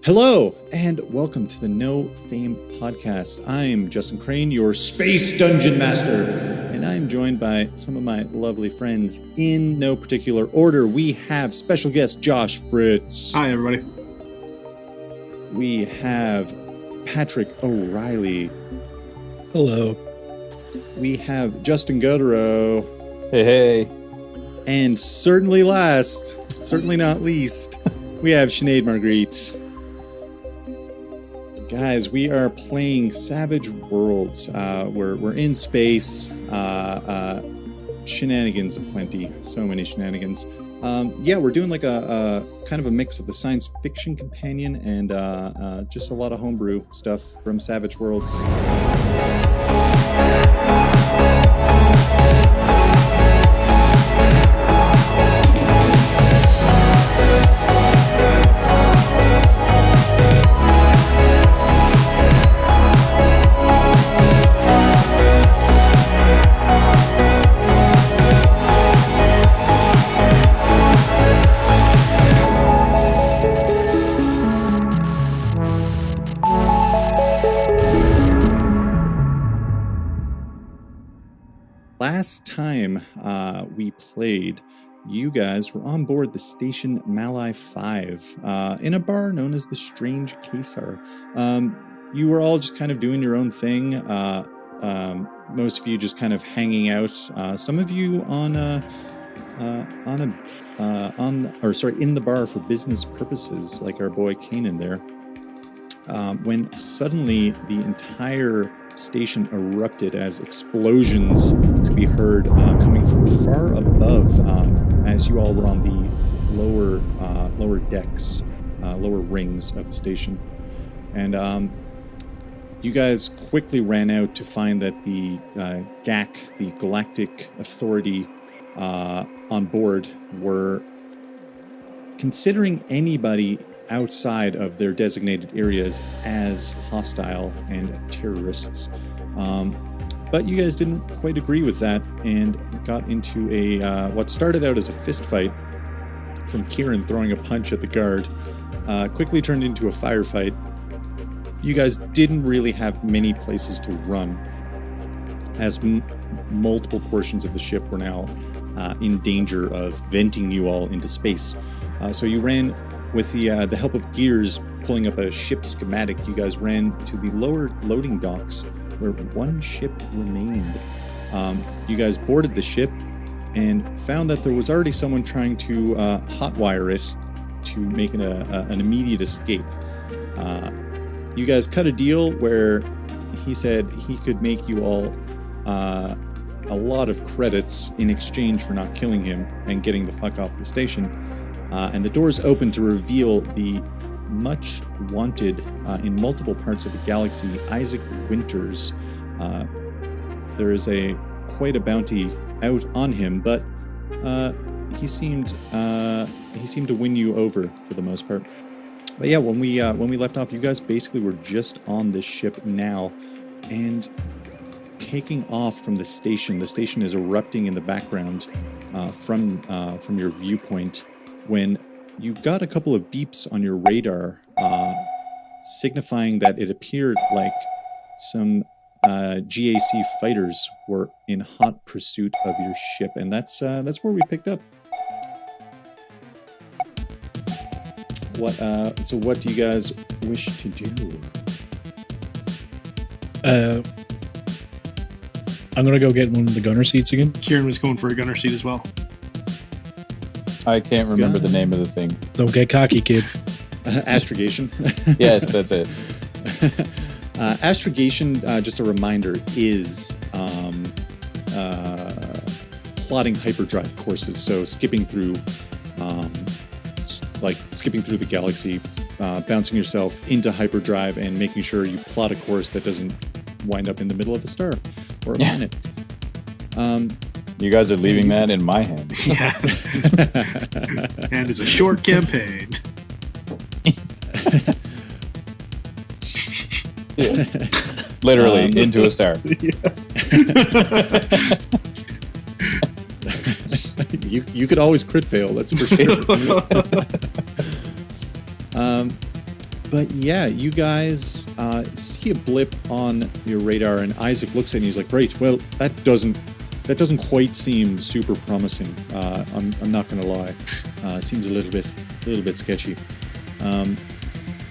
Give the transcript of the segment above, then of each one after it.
Hello, and welcome to the No Fame Podcast. I'm Justin Crane, your Space Dungeon Master, and I'm joined by some of my lovely friends in no particular order. We have special guest Josh Fritz. Hi, everybody. We have Patrick O'Reilly. Hello. We have Justin Gaudreault. Hey. And certainly not least, we have Sinéad Marguerite. Guys, we are playing Savage Worlds. We're in space. Shenanigans aplenty. So many shenanigans. We're doing like a kind of a mix of the science fiction companion and just a lot of homebrew stuff from Savage Worlds. Last time we played, you guys were on board the station Malai 5 in a bar known as the Strange Caesar. You were all just kind of doing your own thing. Most of you just kind of hanging out. Some of you in the bar for business purposes, like our boy Canen there. When suddenly the entire station erupted as explosions could be heard coming from far above as you all were on the lower decks, lower rings of the station. And you guys quickly ran out to find that the GAC, the Galactic Authority on board, were considering anybody outside of their designated areas as hostile and terrorists. But you guys didn't quite agree with that and got into a what started out as a fist fight from Kihrin throwing a punch at the guard, quickly turned into a firefight. You guys didn't really have many places to run, as multiple portions of the ship were now in danger of venting you all into space. So you ran with the help of Gearz pulling up a ship schematic. You guys ran to the lower loading docks where one ship remained. You guys boarded the ship and found that there was already someone trying to hotwire it to make an immediate escape. You guys cut a deal where he said he could make you all a lot of credits in exchange for not killing him and getting the fuck off the station. And the doors open to reveal the much wanted in multiple parts of the galaxy, Isaac Winters. There is quite a bounty out on him, but he seemed to win you over for the most part. But yeah, when we left off, you guys basically were just on this ship now, and taking off from the station. The station is erupting in the background from your viewpoint, when you got a couple of beeps on your radar signifying that it appeared like some GAC fighters were in hot pursuit of your ship, and that's where we picked up. So what do you guys wish to do? I'm gonna go get one of the gunner seats again. Kihrin was going for a gunner seat as well. I can't remember the name of the thing. Don't get cocky, kid. Astrogation. Yes, that's it. Astrogation, just a reminder, is plotting hyperdrive courses. So skipping through the galaxy, bouncing yourself into hyperdrive and making sure you plot a course that doesn't wind up in the middle of a star or a planet. You guys are leaving that in my hands. Yeah. And it's a short campaign. Yeah. Literally into a star. You could always crit fail, that's for sure. But yeah, you guys see a blip on your radar, and Isaac looks at it and he's like, "Right, well, that doesn't quite seem super promising. I'm not going to lie. It seems a little bit sketchy."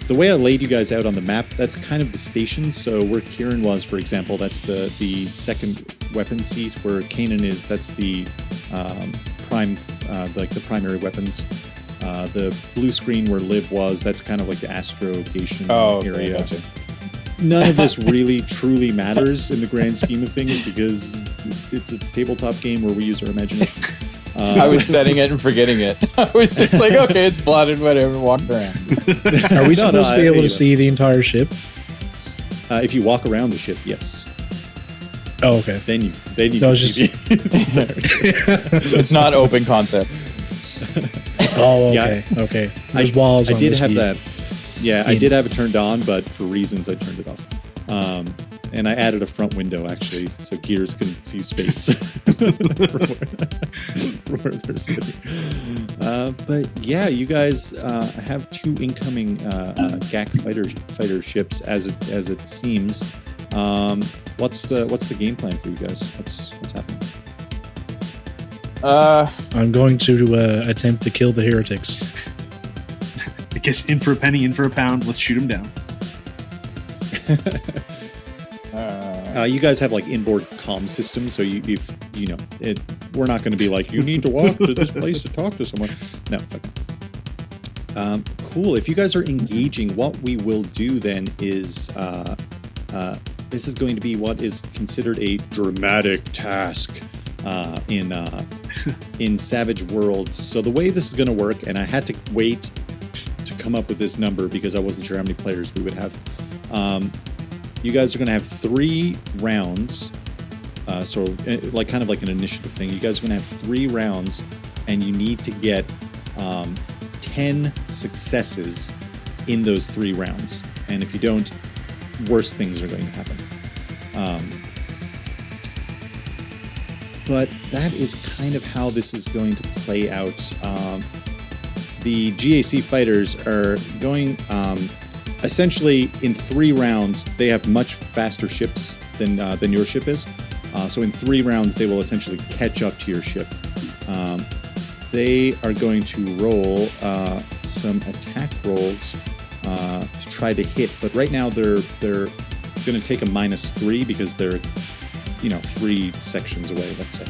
The way I laid you guys out on the map, that's kind of the station. So where Kihrin was, for example, that's the second weapon seat. Where Canen is, that's the the primary weapons. The blue screen where Liv was, that's kind of like the astrogation area. Gotcha. None of this really truly matters in the grand scheme of things because it's a tabletop game where we use our imagination. I was setting it and forgetting it. I was just like, okay, it's plotted, whatever, walk around. Are we supposed to be able to see the entire ship? If you walk around the ship, yes. Oh, okay. Then you No, can just- see the It's not open concept. Oh, okay. Okay. There's walls I on did this have view. that. Yeah, I did have it turned on, but for reasons I turned it off. And I added a front window actually, so Gearz can see space from where they're sitting. But yeah, you guys have two incoming GAC fighter ships, as it seems. What's the game plan for you guys? What's happening? I'm going to attempt to kill the heretics. I guess in for a penny, in for a pound. Let's shoot him down. You guys have like inboard comm systems, so we're not going to be like, you need to walk to this place to talk to someone. No. Cool. If you guys are engaging, what we will do then is this is going to be what is considered a dramatic task in Savage Worlds. So the way this is going to work, and I had to wait to come up with this number because I wasn't sure how many players we would have. You guys are going to have 3 rounds, so like kind of like an initiative thing. You guys are going to have 3 rounds, and you need to get 10 successes in those 3 rounds. And if you don't, worse things are going to happen. But that is kind of how this is going to play out. The GAC fighters are going... essentially, in 3 rounds, they have much faster ships than your ship is. So in 3 rounds, they will essentially catch up to your ship. They are going to roll some attack rolls to try to hit. But right now, they're going to take a -3 because they're 3 sections away. Let's say.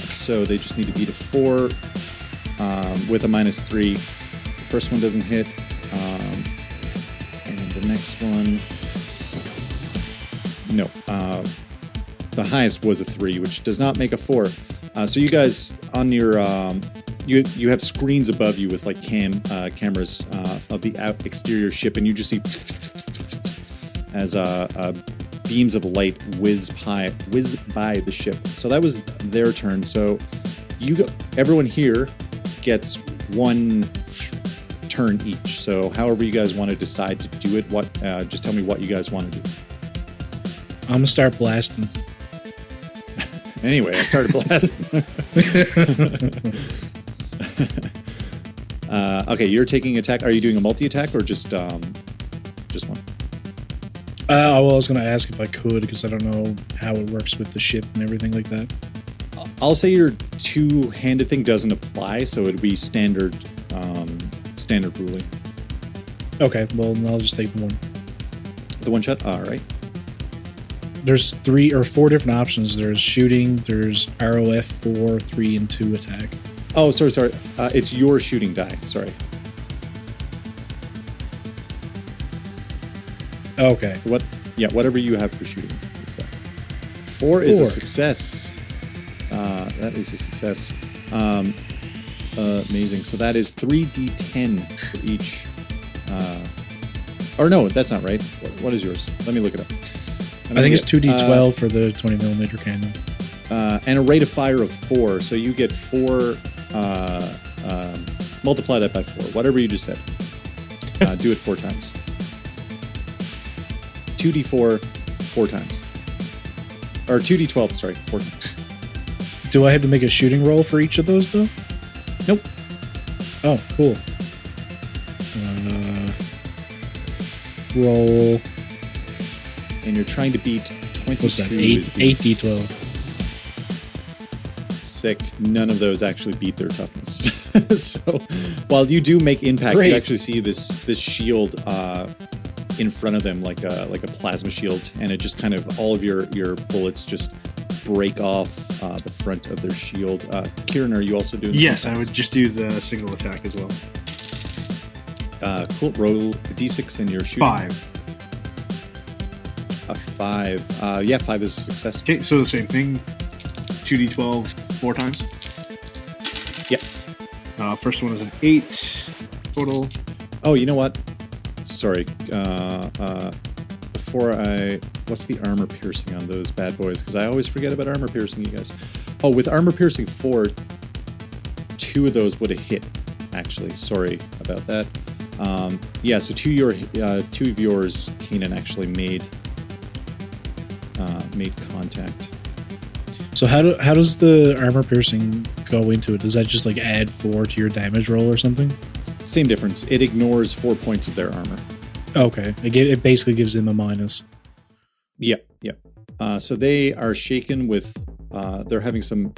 So they just need to beat a 4 with a -3. The first one doesn't hit. And the next one, no. The highest was a 3, which does not make a 4. So you guys on your you have screens above you with like cameras of the exterior ship, and you just see as beams of light whiz by the ship. So that was their turn. So everyone here gets 1 turn each. So however you guys want to decide to do it, just tell me what you guys want to do. I'm gonna start blasting. Anyway, I started blasting. Okay, you're taking attack. Are you doing a multi-attack or just one? Well, I was gonna ask if I could because I don't know how it works with the ship and everything like that. I'll say your 2-handed thing doesn't apply, so it'd be standard ruling. Okay, well, I'll just take the one. The 1 shot? All right. There's 3 or 4 different options. There's shooting, there's ROF 4, 3, and 2 attack. Oh, sorry. It's your shooting die. Sorry. Okay. So whatever you have for shooting. What's that? 4 is a success. That is a success. Amazing. So that is 3d10 for each. Or no, that's not right. What is yours? Let me look it up. I think it's 2d12 for the 20mm cannon. And a rate of fire of 4. So you get 4. Multiply that by 4. Whatever you just said. Do it 4 times. 2d4 4 times. Or 2d12, sorry, 4 times. Do I have to make a shooting roll for each of those, though? Nope. Oh, cool. roll. And you're trying to beat 22. What's that? 8d12. Sick. None of those actually beat their toughness. So while you do make impact, Great. you actually see this shield in front of them like a plasma shield, and it just kind of all of your bullets just break off the front of their shield. Kihrin, are you also doing? Yes, I would just do the single attack as well. Cool. Roll a d6 and you're shooting. 5. A 5. Yeah, 5 is a success. Okay, so the same thing. 2d12 4 times. Yeah. First one is an 8 total. Oh, you know what? Sorry. What's the armor piercing on those bad boys? Because I always forget about armor piercing, you guys. Oh, with armor piercing 4, 2 of those would have hit. Actually, sorry about that. Yeah, so 2 of yours, Canen, actually made contact. So how does the armor piercing go into it? Does that just like add 4 to your damage roll or something? Same difference. It ignores 4 points of their armor. Okay, it basically gives them a minus. Yep. So they are shaken with. They're having some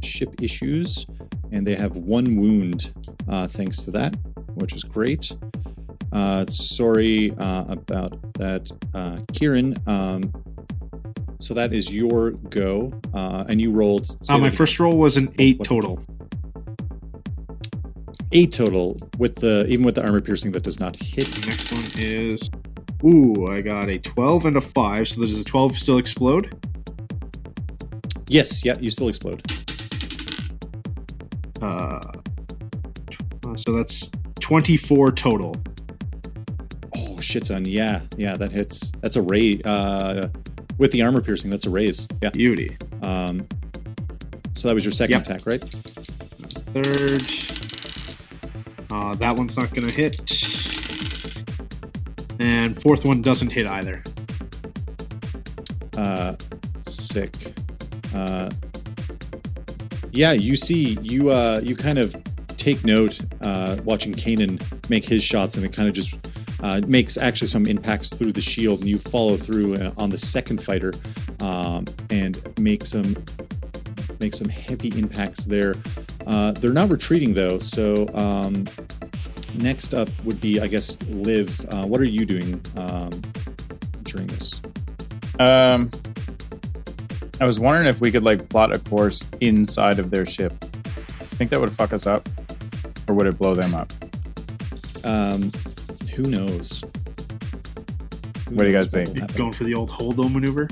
ship issues, and they have 1 wound thanks to that, which is great. Sorry about that, Kihrin. So that is your go, and you rolled. My first roll was an 8 total. 8 total even with the armor piercing that does not hit. The next one is, I got a 12 and a 5. So does the 12 still explode? Yes, yeah, you still explode. So that's 24 total. Oh shit, son! Yeah, that hits. That's a raise. With the armor piercing, that's a raise. Yeah. Beauty. So that was your second attack, right? Third. That one's not going to hit. And fourth one doesn't hit either. Sick. Yeah, you see, you kind of take note watching Canen make his shots, and it kind of just makes actually some impacts through the shield, and you follow through on the second fighter and make some heavy impacts there. They're not retreating though, so next up would be, I guess, Liv. What are you doing during this? I was wondering if we could like plot a course inside of their ship. I think that would fuck us up, or would it blow them up? Who knows? What do you guys think? Going for the old holdo maneuver?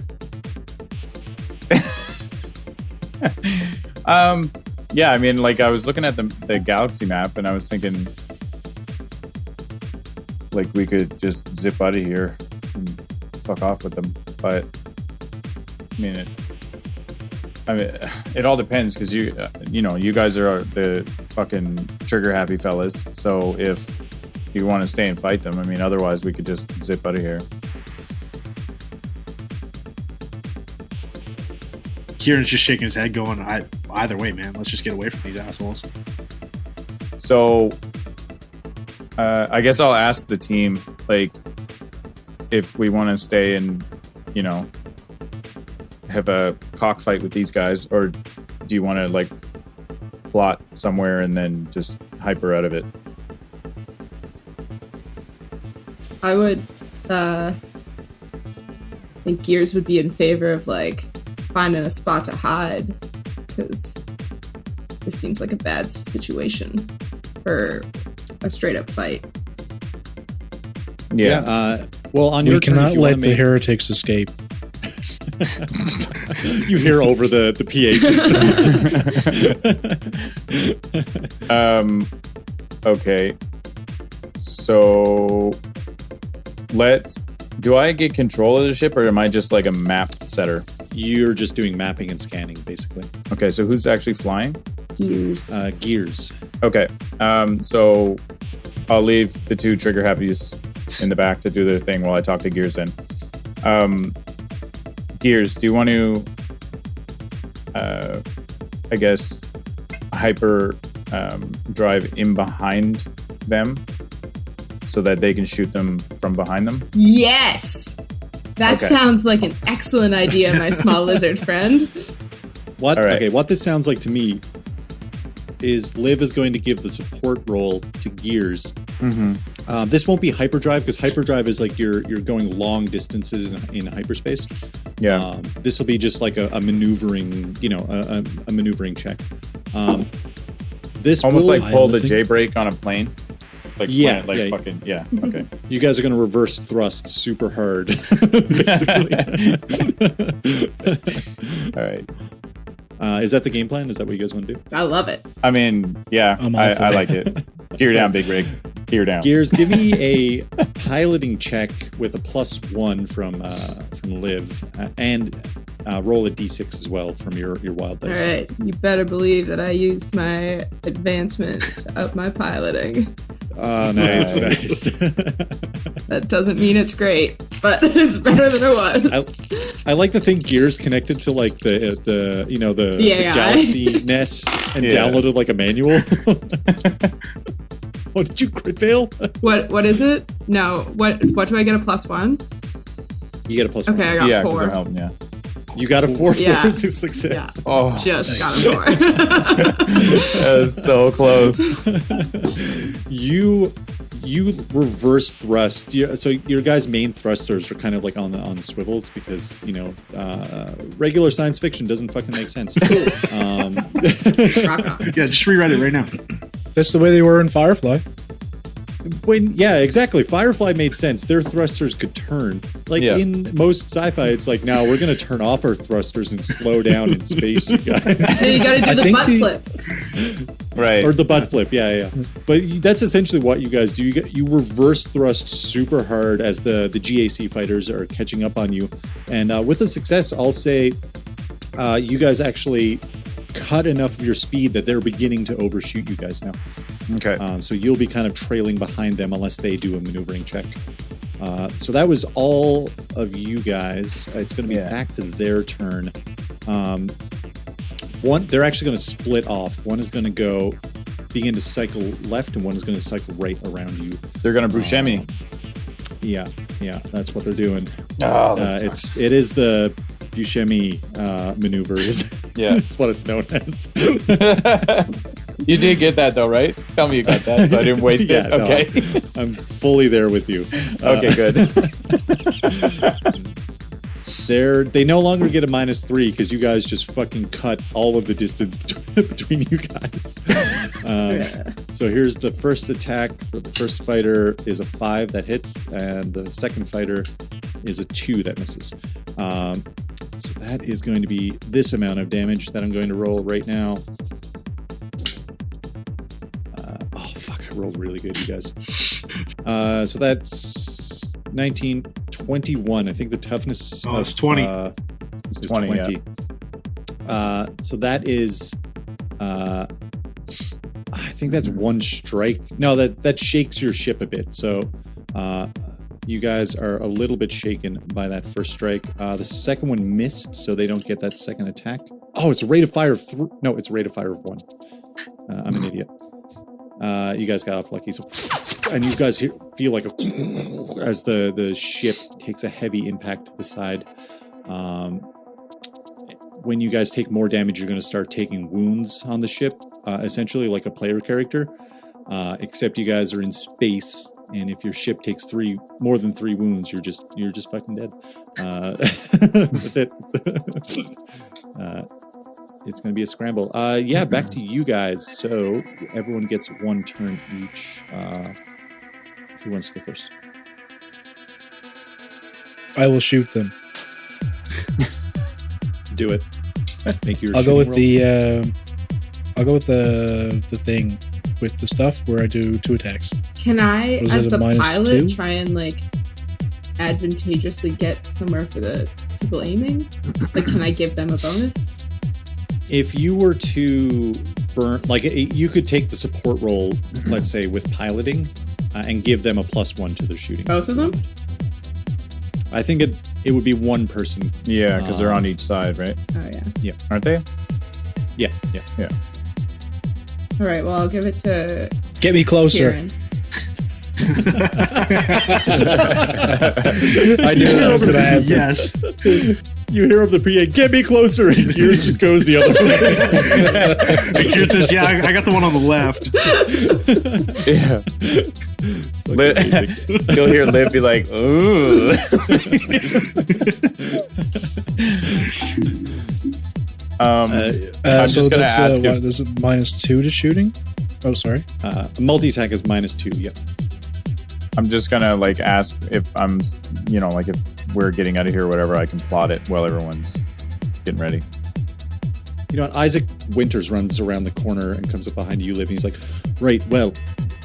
Yeah, I mean, like I was looking at the galaxy map, and I was thinking, like we could just zip out of here and fuck off with them. But I mean, it all depends, because you guys are the fucking trigger happy fellas. So if you want to stay and fight them, I mean, otherwise we could just zip out of here. Kieran's just shaking his head, going, "Either way, man. Let's just get away from these assholes." So, I guess I'll ask the team, like, if we want to stay and, have a cockfight with these guys, or do you want to like plot somewhere and then just hyper out of it? I would think Gearz would be in favor of like finding a spot to hide, because this seems like a bad situation for a straight up fight. Yeah. Well, on We your turn, cannot if you let wanna the heretics escape. you hear over the PA system. Okay. So do I get control of the ship, or am I just like a map setter? You're just doing mapping and scanning, basically. Okay, so who's actually flying? Gearz. Gearz. Okay. So I'll leave the 2 trigger happies in the back to do their thing while I talk to Gearz in. Gearz, do you want to, I guess, hyper drive in behind them so that they can shoot them from behind them? Yes! That Okay. sounds like an excellent idea, my small lizard friend. What? All right. Okay, what this sounds like to me is Liv is going to give the support role to Gearz. Mm-hmm. This won't be hyperdrive because hyperdrive is like you're going long distances in hyperspace. Yeah. This will be just like a maneuvering, a maneuvering check. This Almost will, like pull the piloting? J-brake on a plane. Like Yeah, plane, like yeah. fucking yeah. Okay. you guys are going to reverse thrust super hard, basically. All right. Is that the game plan? Is that what you guys want to do? I love it. I mean, yeah, I'm all for I it. like it. Gear down, big rig. Gear down. Gearz, give me a piloting check with a +1 from Liv, and roll a d6 as well from your wild All dice. right, you better believe that I used my advancement to up my piloting. Oh, nice, Nice. nice. That doesn't mean it's great, but it's better than it was. I like to think Gearz connected to like the AI. Galaxy net and Yeah. downloaded like a manual. What did you crit fail? What is it? No, what do I get a +1? You get a +1. Okay, I got Yeah, because 4. I'm helping. Yeah. You got a 4 Yeah. for 6 Oh, Just Nice. got a 4. that was so close. You reverse thrust. So your guys' main thrusters are kind of like on swivels because regular science fiction doesn't fucking make sense. Rock on. Yeah, just rewrite it right now. That's the way they were in Firefly. Exactly. Firefly made sense. Their thrusters could turn. Like Yeah. in most sci-fi, it's like, now we're going to turn off our thrusters and slow down in space, you guys. So you gotta do I the think butt the- flip. Right. Or the butt flip, yeah. But that's essentially what you guys do. You reverse thrust super hard as the GAC fighters are catching up on you. And with the success, I'll say you guys actually cut enough of your speed that they're beginning to overshoot you guys now. Okay. So you'll be kind of trailing behind them unless they do a maneuvering check. So that was all of you guys. It's going to be Yeah. back to their turn. They're actually going to split off. One is going to begin to cycle left, and one is going to cycle right around you. They're gonna Buscemi. Yeah, that's what they're doing. Oh, It is the Buscemi maneuver. Yeah. It's what it's known as. You did get that though, right? Tell me you got that, so I didn't waste Yeah, it. no, Okay. I'm fully there with you. Okay, good. They no longer get a -3 because you guys just fucking cut all of the distance between you guys. So here's the first attack for the first fighter is a 5 that hits, and the second fighter is a 2 that misses. So that is going to be this amount of damage that I'm going to roll right now. I rolled really good, you guys. So that's 19, 21. I think the toughness. Oh, it's 20. It's Is 20, 20. So that is. I think that's one strike. No, that shakes your ship a bit. So you guys are a little bit shaken by that first strike. The second one missed, so they don't get that second attack. Oh, it's a rate of fire of no, it's a rate of fire of 1. I'm an idiot. You guys got off lucky, so and you guys feel like as the ship takes a heavy impact to the side. When you guys take more damage, you're going to start taking wounds on the ship, essentially like a player character. Except you guys are in space, and if your ship takes more than 3 wounds, you're just fucking dead. That's it. It's going to be a scramble. Back to you guys. So everyone gets 1 turn each. Who wants to go first? I will shoot them. Do it. Make your I'll go with shooting the thing with the stuff where I do 2 attacks. Can I, Was as it a the pilot, -2? try and like advantageously get somewhere for the people aiming? Like, can I give them a bonus? If you were to burn, like you could take the support role, let's say with piloting, and give them a +1 to their shooting. Both of them? I think it would be one person. Yeah, because they're on each side, right? Oh yeah. Aren't they? Yeah. All right. Well, I'll give it to Get me closer. Kihrin. I knew that was going to happen. Yes. You hear of the PA, get me closer, and Gearz just goes the other way. And Gearz says, yeah, I got the one on the left. Yeah. You'll hear Liv be like, ooh. I'm just going to ask if... Is it -2 to shooting? Oh, sorry. Multi-attack is -2, yep. I'm just going to like ask if I'm, like if we're getting out of here or whatever, I can plot it while everyone's getting ready. You know, Isaac Winters runs around the corner and comes up behind you, Liv, and he's like, right, well,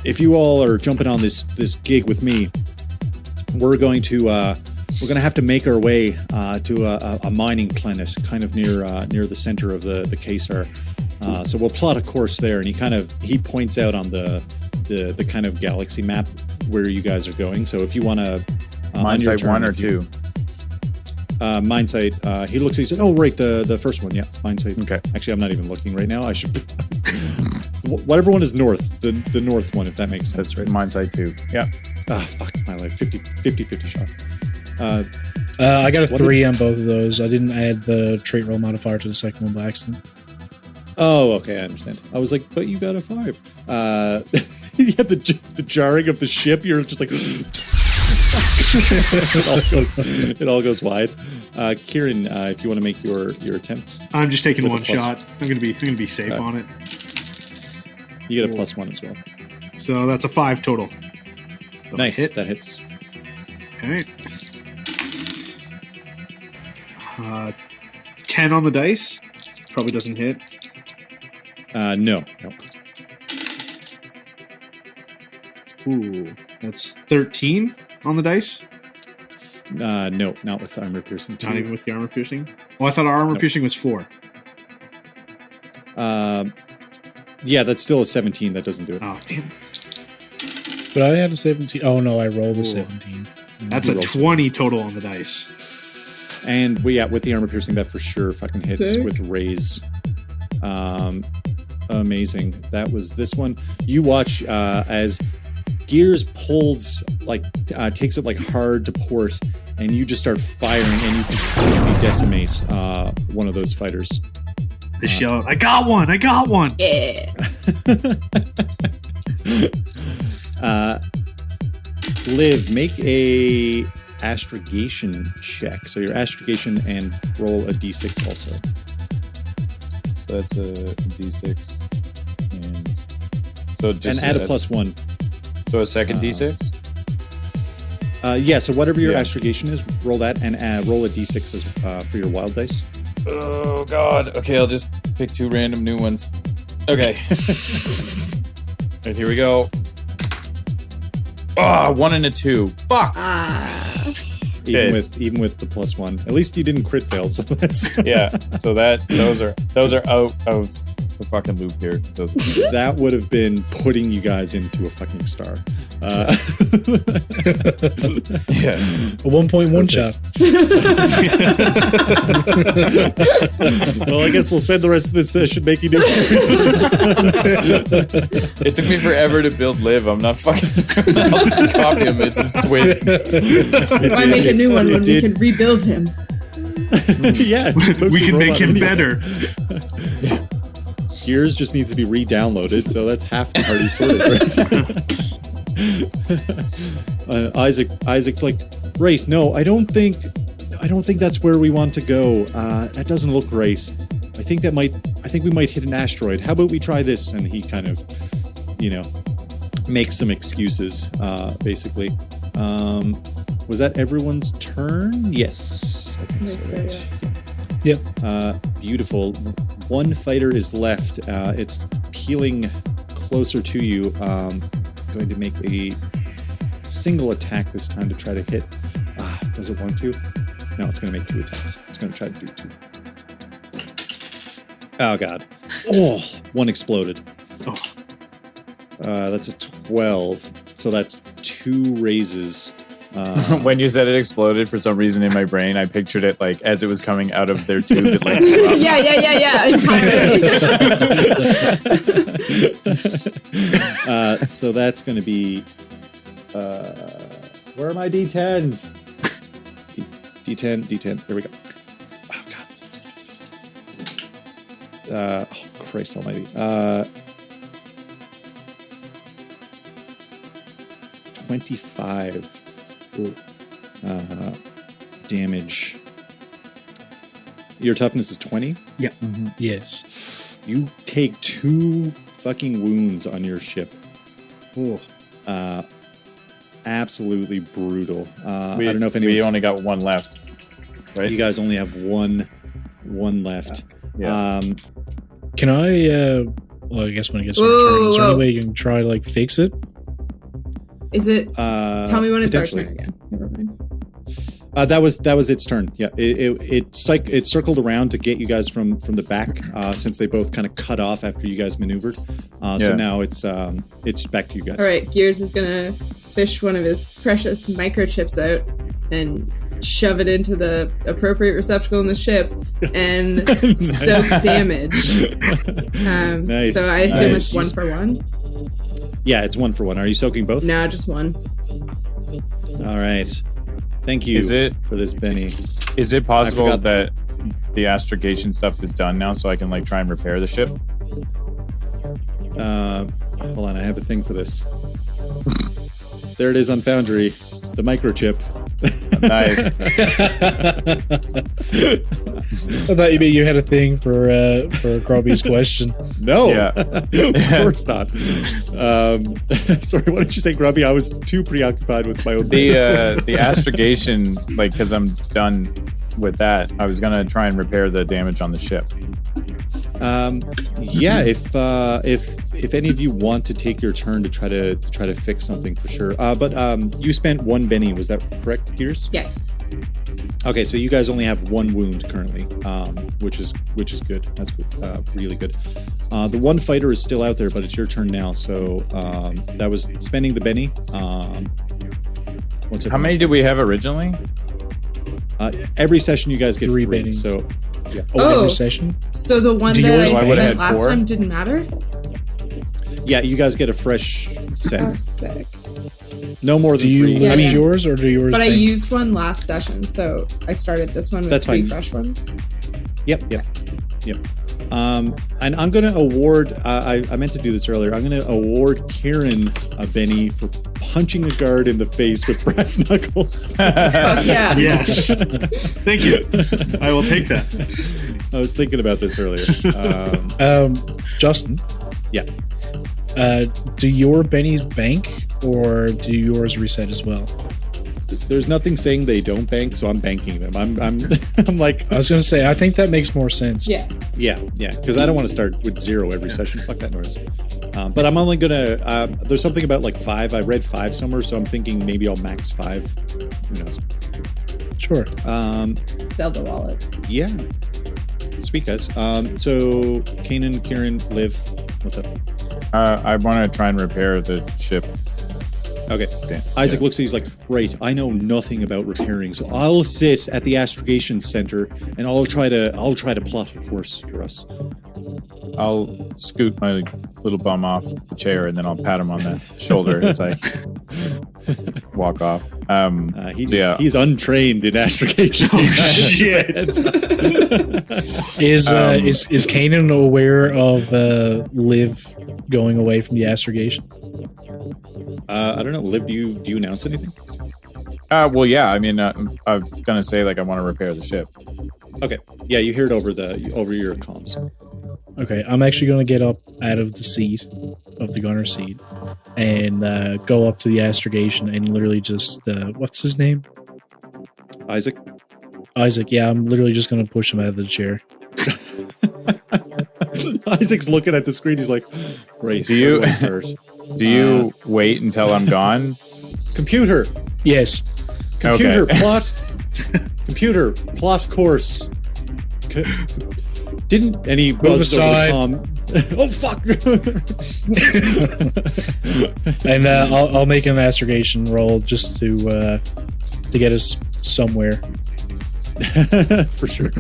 if you all are jumping on this gig with me, we're going to have to make our way to a mining planet kind of near the center of the K-Star. So we'll plot a course there, and he points out on the kind of galaxy map where you guys are going. So if you want to mine site 1 or 2? Mine site. He looks. He said, "Oh, right, the first one. Yeah, mine site." Okay. Actually, I'm not even looking right now. I should. Whatever one is north, the north one, if that makes sense, right? Mine site 2. Yeah. Fuck my life. 50 shot. I got a 3 on both of those. I didn't add the trait roll modifier to the second one by accident. Oh, okay, I understand. I was like, but you got a 5. You had the jarring of the ship. You're just like, it all goes wide. Kihrin, if you want to make your attempt, I'm just taking one shot. I'm gonna be safe on it. You get a +1 as well. So that's a 5 total. Nice, that hits. Okay. 10 on the dice. Probably doesn't hit. No. Ooh, that's 13 on the dice. No, not with armor piercing. Not even with the armor piercing. Well, I thought our armor piercing was 4. Yeah, that's still a 17. That doesn't do it. Oh, damn. But I had a 17. Oh no, I rolled a 17. That's a 20 total on the dice. And with the armor piercing, that for sure fucking hits. Sick. With raise. Amazing. That was this one. You watch as Gearz pulls, takes it hard to port, and you just start firing, and you completely decimate one of those fighters. I shout, I got one! Yeah. Liv, make a astrogation check. So your astrogation and roll a d6 also. So that's a d6. And add a +1. So a second d6? Yeah, so whatever your astrogation is, roll that and roll a d6 for your wild dice. Oh, God. Okay, I'll just pick 2 random new ones. Okay. Right, here we go. 1 and a 2. Fuck! Even with the +1. At least you didn't crit fail, so that's... Yeah, so those are out of the fucking loop here. So that would have been putting you guys into a fucking star. Yeah. A 1.1 shot. Well, I guess we'll spend the rest of this session making new characters. It took me forever to build Liv. I'm not fucking I'll just copy him. It's just waiting. Why make a new one when we can rebuild him? Yeah. We can make him better. Gearz just needs to be re-downloaded, so that's half the party sorted. Right? Isaac's like, right? No, I don't think that's where we want to go. That doesn't look right. I think we might hit an asteroid. How about we try this? And he kind of, makes some excuses. Basically, was that everyone's turn? Yes, I think so. Right? Yep. Beautiful. One fighter is left. It's peeling closer to you. Going to make a single attack this time to try to hit. Does it want to? No, it's going to make 2 attacks. It's going to try to do 2. Oh, God. Oh, 1 exploded. Oh. That's a 12. So that's 2 raises. When you said it exploded, for some reason in my brain, I pictured it as it was coming out of their tube. It Yeah. Entirely. So that's going to be Where are my D10s? D10. There we go. Oh god. Oh Christ Almighty. 25 damage. Your toughness is 20? Yeah. Mm-hmm. Yes. You take 2 fucking wounds on your ship. Oh. Absolutely brutal. I We don't know if we anyone's... only got one left, right? You guys only have one left. Yeah. Can I? Well, I guess when it gets my Whoa, turn, is there whoa. any way you can try to like fix it? Is it? Tell me when it's our potentially. turn again. Never mind. That was its turn. Yeah, it circled around to get you guys from the back since they both kind of cut off after you guys maneuvered. So Yeah. now it's back to you guys. All right, Gearz is gonna fish one of his precious microchips out and shove it into the appropriate receptacle in the ship and soak damage. Nice. So I assume it's Nice. 1 for 1. Yeah, it's 1 for 1. Are you soaking both? No, just 1. All right. Thank you for this, Benny. Is it possible forgot- that the astrogation stuff is done now, so I can like try and repair the ship? Hold on, I have a thing for this. There it is on Foundry, the microchip. Nice. I thought you had a thing for Grubby's question. No, Yeah. of course not. Sorry, what did you say, Grubby? I was too preoccupied with my own. The astrogation, like, because I'm done with that, I was gonna try and repair the damage on the ship. Yeah, if any of you want to take your turn to try to fix something for sure. But you spent 1 Benny, was that correct, Gearz? Yes. Okay, so you guys only have 1 wound currently, which is good. That's good, really good. The 1 fighter is still out there, but it's your turn now. So that was spending the Benny. What's How many did we have originally? Every session you guys get 3 3. bennies. So Oh. Every session. So the one Do that yours- I I would've spent had last 4. time didn't matter? yeah, you guys get a fresh set. Oh, sick. No more Do than you 3. Yeah, lose yeah. yours or do yours? But I think? used one last session, so I started this one with That's 3 fine. fresh ones. Yep. And I'm going to award, I meant to do this earlier, I'm going to award Kihrin a Benny for punching a guard in the face with brass knuckles. Fuck yeah. Yes. Thank you. I will take that. I was thinking about this earlier. Justin. Yeah. Do your bennies bank or do yours reset as well? There's nothing saying they don't bank, so I'm banking them. I'm like, I was going to say, I think that makes more sense. Yeah. yeah, because I don't want to start with 0 every session. Fuck that noise. But I'm only gonna. There's something about like 5. I read 5 somewhere, so I'm thinking maybe I'll max 5. Who knows? Sure. Zelda wallet. Yeah. Sweet guys. So Canen, Kihrin, Liv, what's up? I want to try and repair the ship. Okay. Isaac looks at you, he's like, right, I know nothing about repairing, so I'll sit at the astrogation center and I'll try to plot a course for us. I'll scoot my little bum off the chair and then I'll pat him on the shoulder as I walk off. He's untrained in astrogation. Is Canen aware of Liv going away from the astrogation? I don't know. Liv, do you announce anything? Well, yeah. I mean, I'm gonna say like I want to repair the ship. Okay. Yeah, you hear it over your comms. Okay, I'm actually going to get up out of the seat, of the gunner seat, and go up to the astrogation and literally just, what's his name? Isaac? Isaac, yeah, I'm literally just going to push him out of the chair. Isaac's looking at the screen. He's like, great. Do you- where do I start? Do you wait until I'm gone? Computer. Yes. Computer Okay. plot. Computer plot course. Didn't any buzzes over aside. the oh fuck! And I'll make an astrogation roll just to get us somewhere. For sure.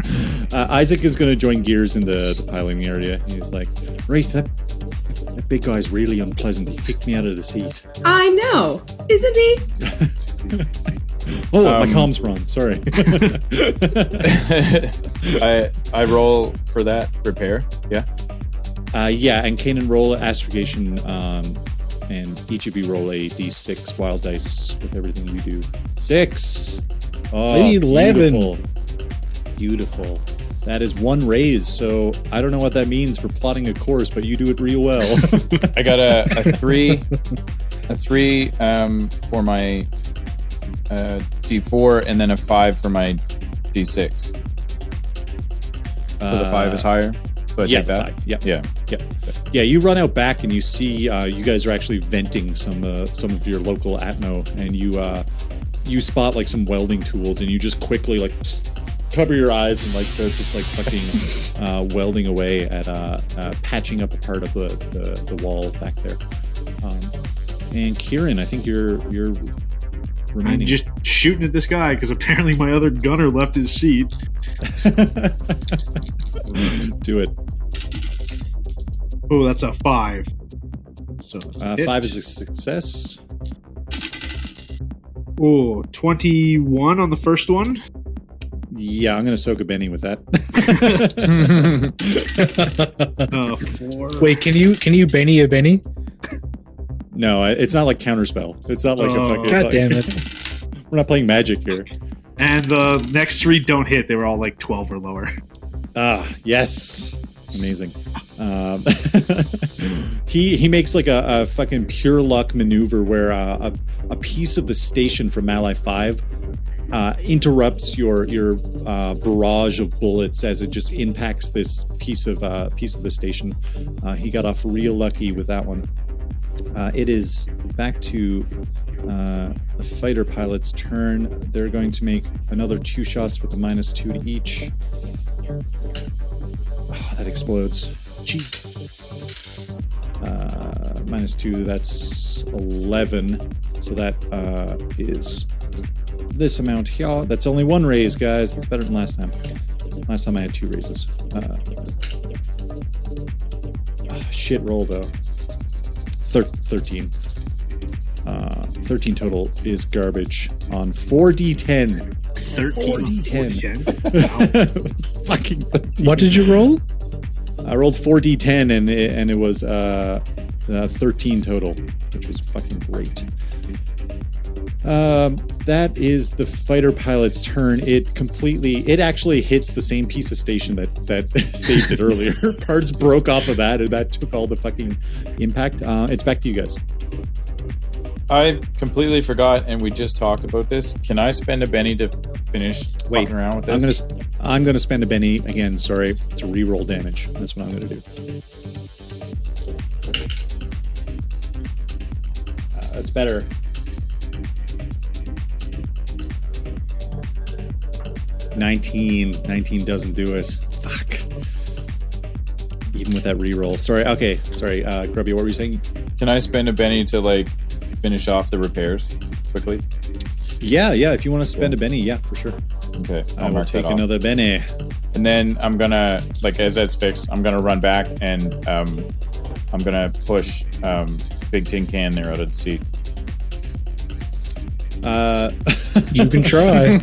Isaac is going to join Gearz in the piloting area. He's like, right, that That big guy's really unpleasant. He kicked me out of the seat. I know, isn't he? Oh, my comm's wrong. Sorry. I roll for that repair. Yeah. Yeah, and Canen roll astrogation, and each of you roll a d6 wild dice with everything you do. 6. Oh, 11. Beautiful. That is 1 raise, so I don't know what that means for plotting a course, but you do it real well. I got a 3, for my D4, and then a 5 for my D6. So the 5 is higher. So I take that. 5. Yeah. Yeah, you run out back and you see you guys are actually venting some of your local atmo, and you spot like some welding tools, and you just quickly like cover your eyes and like start just like fucking welding away at patching up a part of the wall back there. And Kihrin, I think you're remaining. I'm just shooting at this guy because apparently my other gunner left his seat. Do it. Oh, that's a 5. So 5 is a success. Oh, 21 on the first one. Yeah, I'm gonna soak a Benny with that. 4. Wait, can you Benny a Benny? No, it's not like counterspell. It's not like a fucking. God like, damn it! We're not playing Magic here. And the next 3 don't hit. They were all like 12 or lower. Yes. Amazing. He makes like a fucking pure luck maneuver where a piece of the station from Ally 5 interrupts your barrage of bullets as it just impacts this piece of the station. He got off real lucky with that one. It is back to the fighter pilot's turn. They're going to make another 2 shots with a -2 to each. Oh, that explodes. Jeez. -2, that's 11. So that is this amount here. That's only 1 raise, guys. It's better than last time. Last time I had 2 raises. Shit roll, though. 13. 13 total is garbage on 4d10. 4d10. Fucking 13. What did you roll? I rolled 4d10 and it was 13 total, which was fucking great. That is the fighter pilot's turn. It actually hits the same piece of station that saved it earlier. Parts broke off of that, and that took all the fucking impact. It's back to you guys. I completely forgot, and we just talked about this. Can I spend a Benny to finish fucking around with this? I'm gonna spend a Benny again. Sorry, to re-roll damage. That's what I'm gonna do. That's better. $19 doesn't do it. Fuck. Even with that re-roll. Sorry. Okay. Sorry. Grubby, what were you saying? Can I spend a Benny to like finish off the repairs quickly? Yeah. If you want to spend a Benny, yeah, for sure. Okay. I will take another Benny. And then I'm gonna, like, as that's fixed, I'm gonna run back and I'm gonna push Big Tin Can there out of the seat. You can try.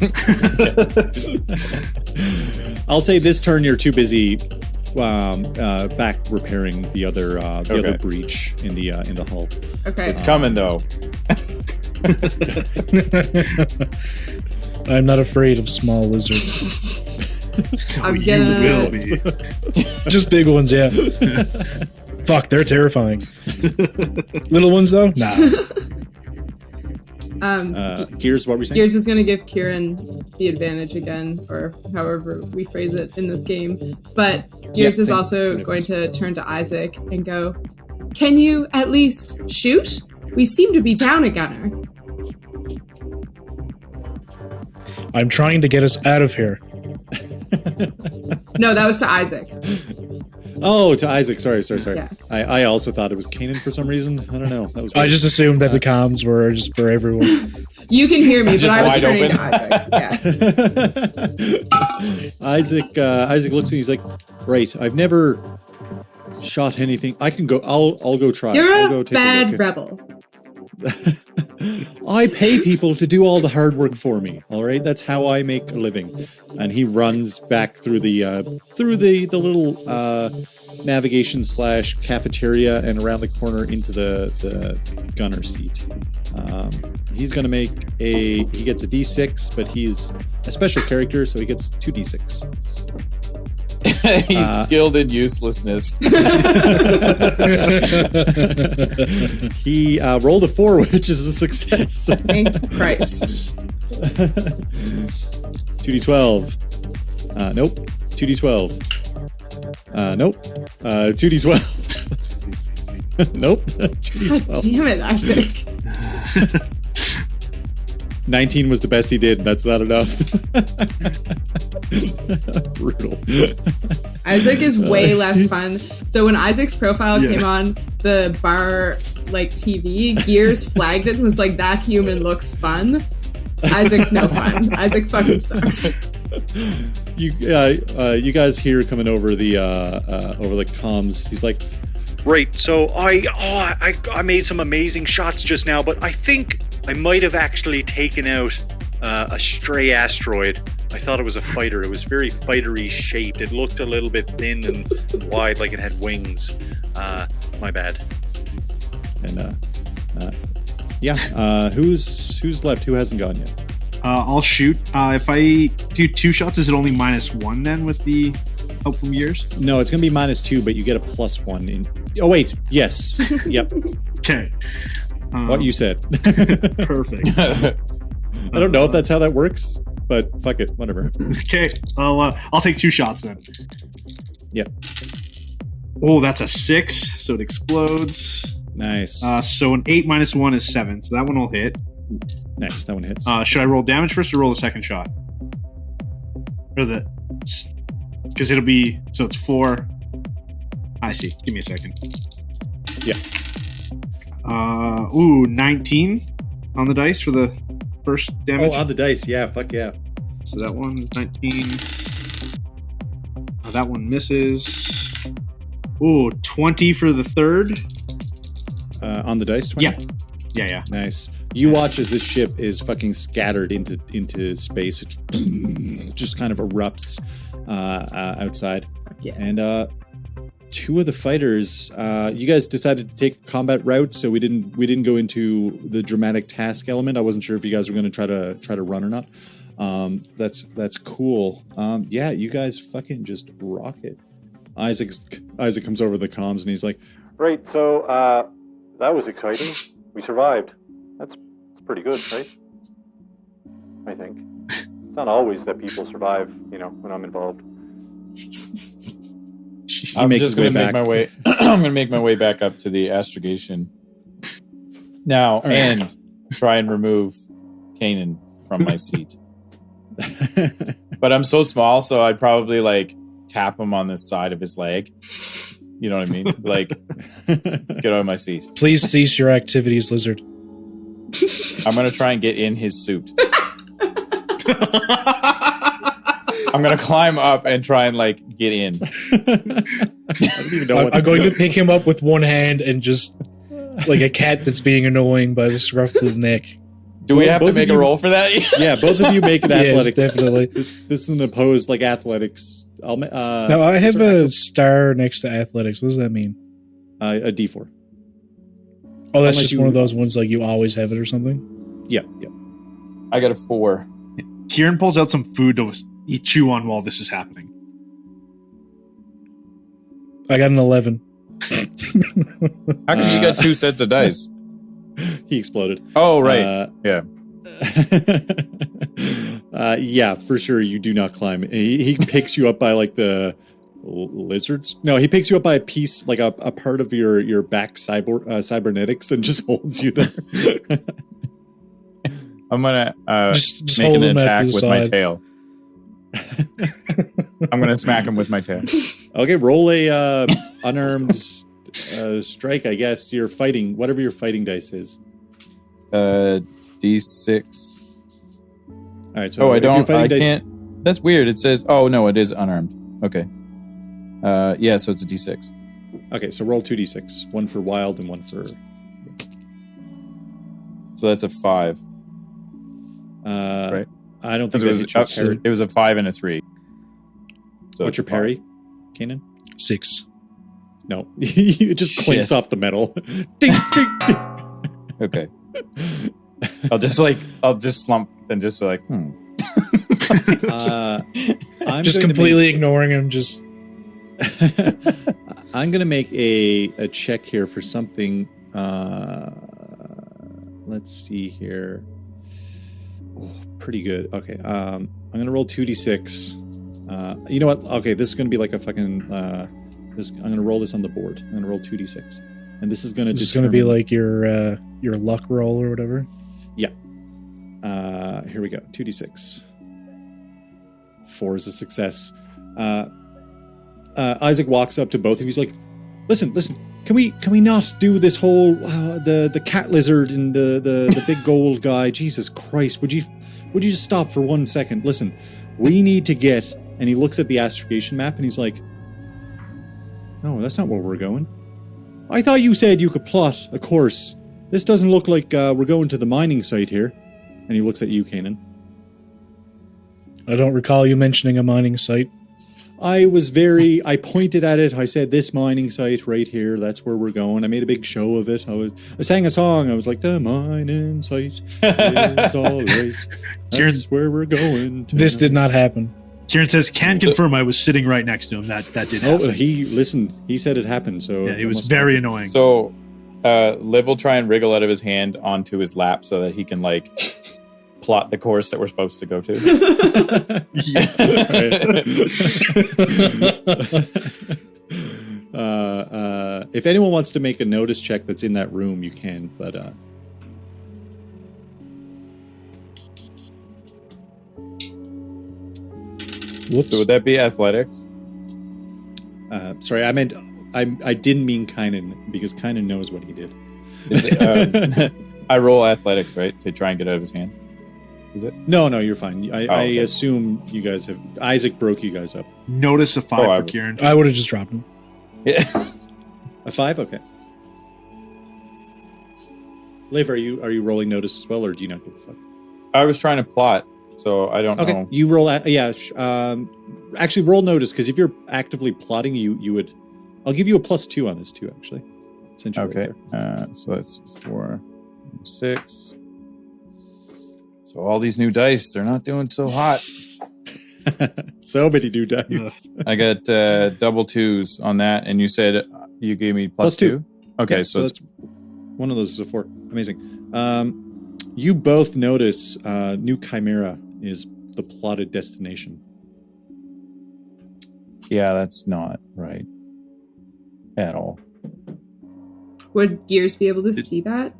I'll say this turn you're too busy back repairing the other breach in the hull. Okay. It's coming though. I'm not afraid of small lizards. I'm You gonna- will be. Just big ones, yeah. Fuck, they're terrifying. Little ones though? Nah. Gearz, what were you saying? Gearz is going to give Kihrin the advantage again, or however we phrase it in this game. But Gearz is also going to turn to Isaac and go, "Can you at least shoot? We seem to be down a gunner." I'm trying to get us out of here. No, that was to Isaac. Oh, to Isaac. Sorry. Yeah. I also thought it was Canen for some reason. I don't know. That was I weird. just assumed that the comms were just for everyone. You can hear me, but Just I was wide turning open. to Isaac. Yeah. Isaac looks at you. He's like, right. I've never shot anything. I can go. I'll go try. You're I'll a go take bad a look. rebel. I pay people to do all the hard work for me. All right, that's how I make a living. And he runs back through the little navigation / cafeteria and around the corner into the gunner seat. He's gonna make he gets a D6, but he's a special character, so he gets 2 D6. He's skilled in uselessness. He rolled a 4, which is a success. Thank Christ. 2d12. Nope. 2d12. Nope. 2d12. Nope. 2d12. God damn it, Isaac. 19 was the best he did. That's not enough. Brutal. Isaac is way less fun. So when Isaac's profile came on the bar TV, Gearz flagged it and was like, "That human looks fun." Isaac's no fun. Isaac fucking sucks. You guys hear coming over the comms. He's like, "Right, so I made some amazing shots just now, but I think I might have actually taken out a stray asteroid. I thought it was a fighter. It was very fightery shaped. It looked a little bit thin and wide, like it had wings. My bad." And who's left? Who hasn't gone yet? I'll shoot. If I do 2 shots, is it only -1 then with the help from Gearz? No, it's gonna be -2, but you get a +1 in. Oh wait, yes, yep. Okay. What you said. Perfect. I don't know if that's how that works, but fuck it, whatever. Okay, I'll take 2 shots then. Yep. Oh, that's a 6, so it explodes. Nice. So an 8 -1 is 7, so that one will hit. Nice, that one hits. Should I roll damage first or roll the second shot? Or because it'll be, so it's 4. I see. Give me a second. Yeah. 19 on the dice for the first damage. Oh, on the dice, yeah, fuck yeah. So that one is 19. That one misses. Ooh, 20 for the third. On the dice, 20? Yeah. Nice. You watch as this ship is fucking scattered into space. It just kind of erupts outside. Yeah. And 2 of the fighters, you guys decided to take a combat route, so we didn't go into the dramatic task element. I wasn't sure if you guys were going to try to run or not. That's cool. Yeah, you guys fucking just rock it. Isaac comes over the comms and he's like, "Right, so that was exciting. We survived. That's pretty good, right? I think it's not always that people survive, when I'm involved." I'm just going to make my way. I'm going to make my way back up to the astrogation now and try and remove Canen from my seat. But I'm so small, so I'd probably tap him on the side of his leg. You know what I mean? Get out of my seat. Please cease your activities, lizard. I'm going to try and get in his suit. I'm going to climb up and try and get in. I don't even know I'm going to pick him up with one hand and just like a cat that's being annoying by the scruff of the neck. Do we have to make a roll for that? Yeah, both of you make it athletics. Yes, definitely. This is an opposed athletics. Now I have a star next to athletics. What does that mean? A D4. Oh, that's just one of those ones you always have it or something? Yeah. I got a 4. Kihrin pulls out some food to chew on while this is happening. I got an 11. How come you got 2 sets of dice? He exploded. Oh, right. Yeah. Yeah, for sure. You do not climb. He picks you up by the lizards. No, he picks you up by a piece, a part of your back cybernetics, and just holds you there. I'm gonna just make an attack with my side. tail. I'm gonna smack him with my tail. Okay, roll a unarmed strike. I guess you're fighting whatever your fighting dice is. D6. All right. So I can't. That's weird. It says. Oh no, it is unarmed. Okay. Yeah. So it's a D6. Okay, so roll 2d6. One for wild and one for... So that's a 5. Right. I don't think It was, it was a 5 and a 3. So what's your parry, Canen? 6. No. It just clinks off the metal. Ding, ding, ding. Okay. I'll just slump and just be like, I'm just completely ignoring him. Just. I'm going to make a check here for something. Let's see here. Oh, pretty good. Okay. I'm going to roll 2d6. You know what? Okay, this is going to be like a fucking... I'm going to roll this on the board. I'm going to roll 2d6. And this is going to This is going to be like your luck roll or whatever? Yeah. Here we go. 2d6. 4 is a success. Isaac walks up to both of you. He's like, listen, can we not do this whole the cat lizard and the big gold guy? Jesus Christ, would you just stop for 1 second? Listen, we need to get... And he looks at the astrogation map and he's like, no, that's not where we're going. I thought you said you could plot a course. This doesn't look like we're going to the mining site here. And he looks at you, Canen. I don't recall you mentioning a mining site. I pointed at it. I said, this mining site right here, that's where we're going. I made a big show of it. I sang a song. I was like, the mining site is all right. That's where we're going. This did not happen. Kihrin says, can confirm I was sitting right next to him. That did happen. Oh, he said it happened. So yeah, it was very annoying. So Liv will try and wriggle out of his hand onto his lap so that he can plot the course that we're supposed to go to. If anyone wants to make a notice check that's in that room, you can, but whoops. So would that be athletics? Sorry, I didn't mean Canen, because Canen knows what he did. I roll athletics, right, to try and get out of his hand. Is it? No, you're fine. I okay. assume you guys have... Isaac broke you guys up. Notice a 5 for Kihrin. I would have just dropped him. Yeah. A 5? Okay. Liv, are you rolling notice as well, or do you not give a fuck? I was trying to plot, so I don't know. Okay, you roll... actually, roll notice, because if you're actively plotting, you would... I'll give you a +2 on this, too, actually. Since you're Okay. right So that's 4, 6... So all these new dice, they're not doing so hot. So many new dice. I got double 2s on that, and you said you gave me +2? Okay, yeah, so that's one of those is a 4. Amazing. You both notice New Chimera is the plotted destination. yeah, that's not right at all. Would Gearz be able to see that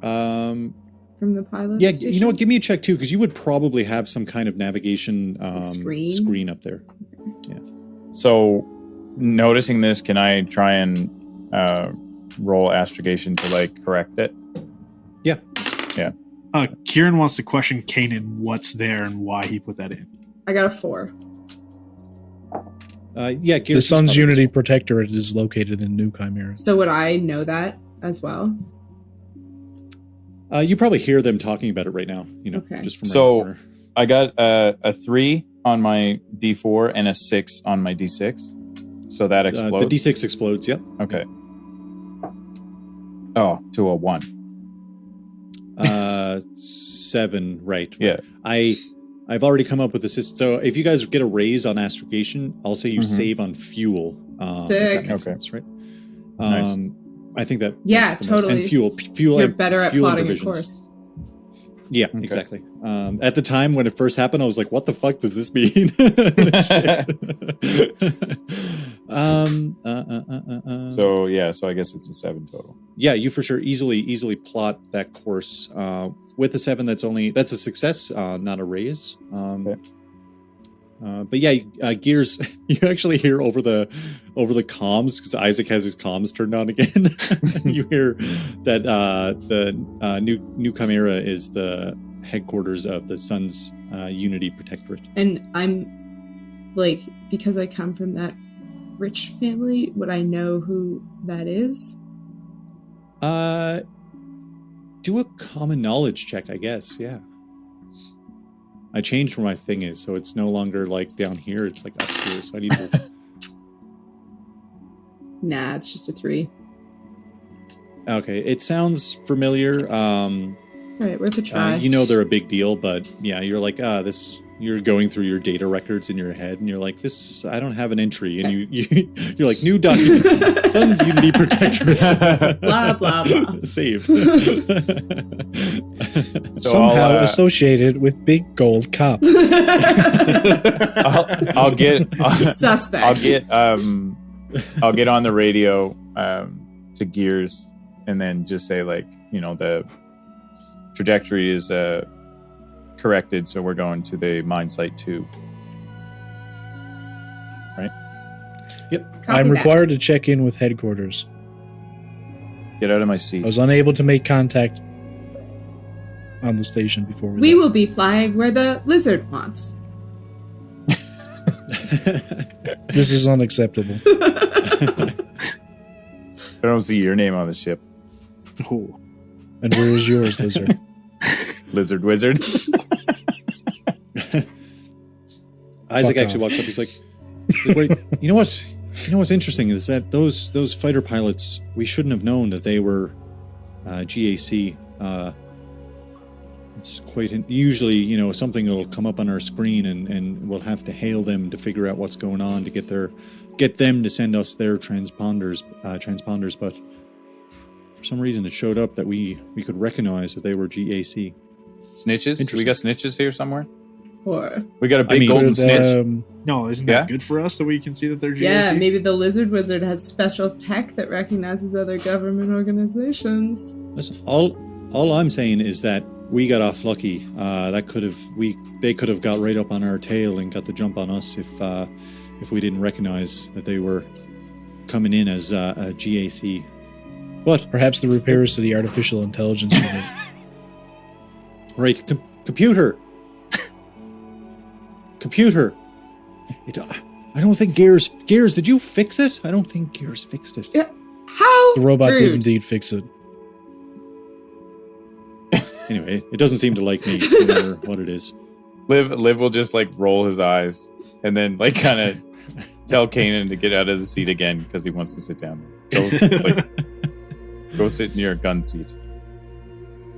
from the pilot? Yeah, station? you know what? Give me a check too, because you would probably have some kind of navigation screen up there. Yeah. So, noticing this, can I try and roll astrogation to correct it? Yeah. Yeah. Kihrin wants to question Canen what's there and why he put that in. I got a 4. Yeah, Gearz The Sun's Unity Protectorate is located in New Chimera. So would I know that as well? You probably hear them talking about it right now. Okay. Just from around the corner. I got a 3 on my D4 and a 6 on my D6. So that explodes. The D6 explodes. Yep. Okay. Oh, to a 1. 7. Right. Yeah. I've already come up with the system. So if you guys get a raise on astrogation, I'll say you save on fuel. Sick. If that makes sense, right? Nice. I think that Yeah, totally. And fuel. You're better at plotting a provisions. course. Yeah, exactly. At the time when it first happened, I was like, "What the fuck does this mean?" So I guess it's a 7 total. Yeah, you for sure easily plot that course with a 7. That's a success, not a raise. Okay. But yeah, Gearz, you actually hear over the comms, because Isaac has his comms turned on again. You hear that the new Chimera is the headquarters of the Sun's Unity Protectorate. And I'm because I come from that rich family, would I know who that is? Do a common knowledge check, I guess. Yeah. I changed where my thing is, so it's no longer like down here. It's like up here. So I need to. Nah, it's just a 3. Okay, it sounds familiar. Right, worth a try. You know they're a big deal, but yeah, you're like, this. You're going through your data records in your head, and you're like, "This, I don't have an entry." And you're like, "New document, Sun's Unity Protector." Blah blah blah. Save. Somehow associated with big gold cup. I'll get Suspects. I'll get on the radio to Gearz, and then just say, like, the trajectory is corrected, so we're going to the mine site 2. Right? Yep. Copy I'm that. required to check in with headquarters. Get out of my seat. I was unable to make contact on the station before We will be flying where the lizard wants. This is unacceptable. I don't see your name on the ship. Oh. And where is yours, Lizard? Lizard wizard. Isaac Fuck actually off. walks up. He's like, "Wait, you know what? You know what's interesting is that those fighter pilots, we shouldn't have known that they were GAC. It's quite usually, something will come up on our screen, and we'll have to hail them to figure out what's going on to get them to send us their transponders. But for some reason, it showed up that we could recognize that they were GAC. Snitches? We got snitches here somewhere? Or We got a big golden snitch. No, isn't Yeah? that good for us that we can see that they're GAC? yeah, maybe the lizard wizard has special tech that recognizes other government organizations. Listen, all I'm saying is that we got off lucky. They could have got right up on our tail and got the jump on us if we didn't recognize that they were coming in as a GAC. But Perhaps the repairs to the artificial intelligence unit. right, computer. I don't think Gearz, did you fix it? I don't think Gearz fixed it. Yeah. How The robot rude. did indeed fix it. Anyway, it doesn't seem to like me, no matter what it is. Liv will just like roll his eyes and then like kind of tell Canen to get out of the seat again because he wants to sit down. Go sit near a gun seat.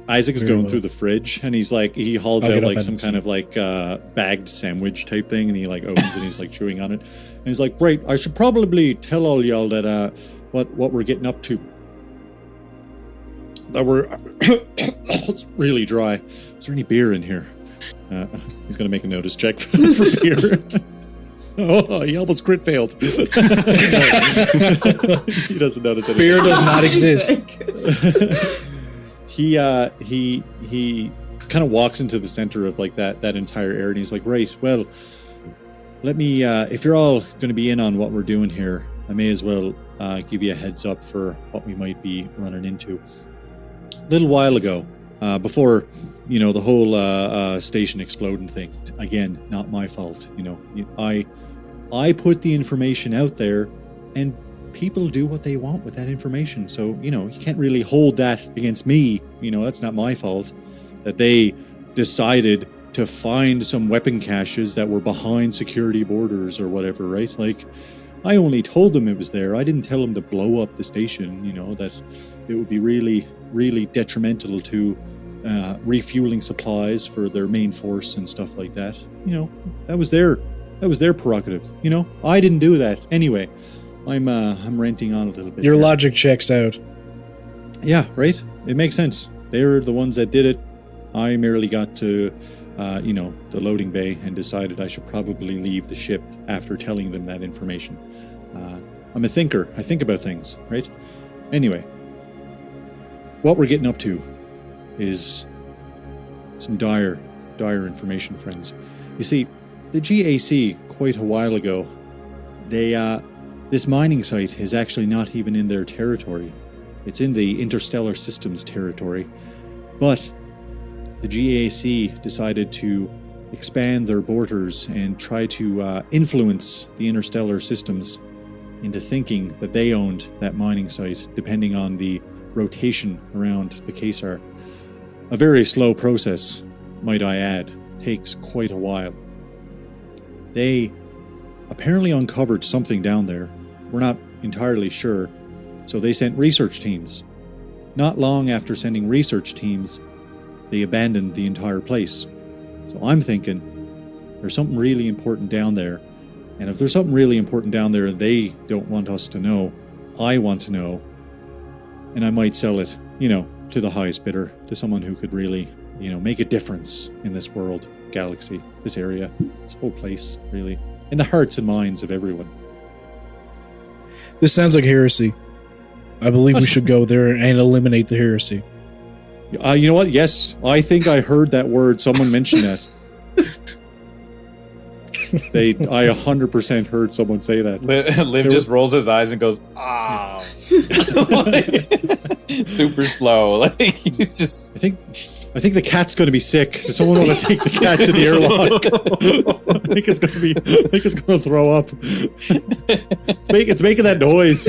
Isaac's Very going well. through the fridge, and he's like, he hauls I'll out get up like and some see. kind of like bagged sandwich type thing, and he like opens and he's like chewing on it, and he's like, "Right, I should probably tell all y'all that what we're getting up to. That we're it's really dry. Is there any beer in here?" He's gonna make a notice check for beer. Oh, he almost crit failed. He doesn't notice anything. Beer does not exist. Isaac. He kind of walks into the center of like that entire area, and he's like, "Right, well, let me if you're all going to be in on what we're doing here, I may as well give you a heads up for what we might be running into." A little while ago, before the whole station exploding thing, again, not my fault. I put the information out there, and people do what they want with that information. So, you can't really hold that against me. That's not my fault that they decided to find some weapon caches that were behind security borders or whatever, right? Like, I only told them it was there. I didn't tell them to blow up the station, that it would be really, really detrimental to refueling supplies for their main force and stuff like that. That was their prerogative. I didn't do that. Anyway, I'm ranting on a little bit. Your here. logic checks out. Yeah, right? It makes sense. They're the ones that did it. I merely got to, the loading bay and decided I should probably leave the ship after telling them that information. I'm a thinker. I think about things, right? Anyway, what we're getting up to is some dire information, friends. You see, the GAC, quite a while ago, this mining site is actually not even in their territory. It's in the interstellar systems territory. But the GAC decided to expand their borders and try to influence the interstellar systems into thinking that they owned that mining site, depending on the rotation around the Caesar. A very slow process, might I add, takes quite a while. They apparently uncovered something down there. We're not entirely sure, so they sent research teams. Not long after sending research teams, they abandoned the entire place. So I'm thinking there's something really important down there, and if there's something really important down there and they don't want us to know, I want to know, and I might sell it, to the highest bidder, to someone who could really, make a difference in this world, galaxy, this area, this whole place, really, in the hearts and minds of everyone. This sounds like heresy. I believe we should go there and eliminate the heresy. You know what? Yes, I think I heard that word. Someone mentioned that. I 100% heard someone say that. Liv just rolls his eyes and goes, "Ah!" Super slow. Like he's just. I think the cat's going to be sick. Does someone want to take the cat to the airlock? I think it's going to throw up. It's making that noise.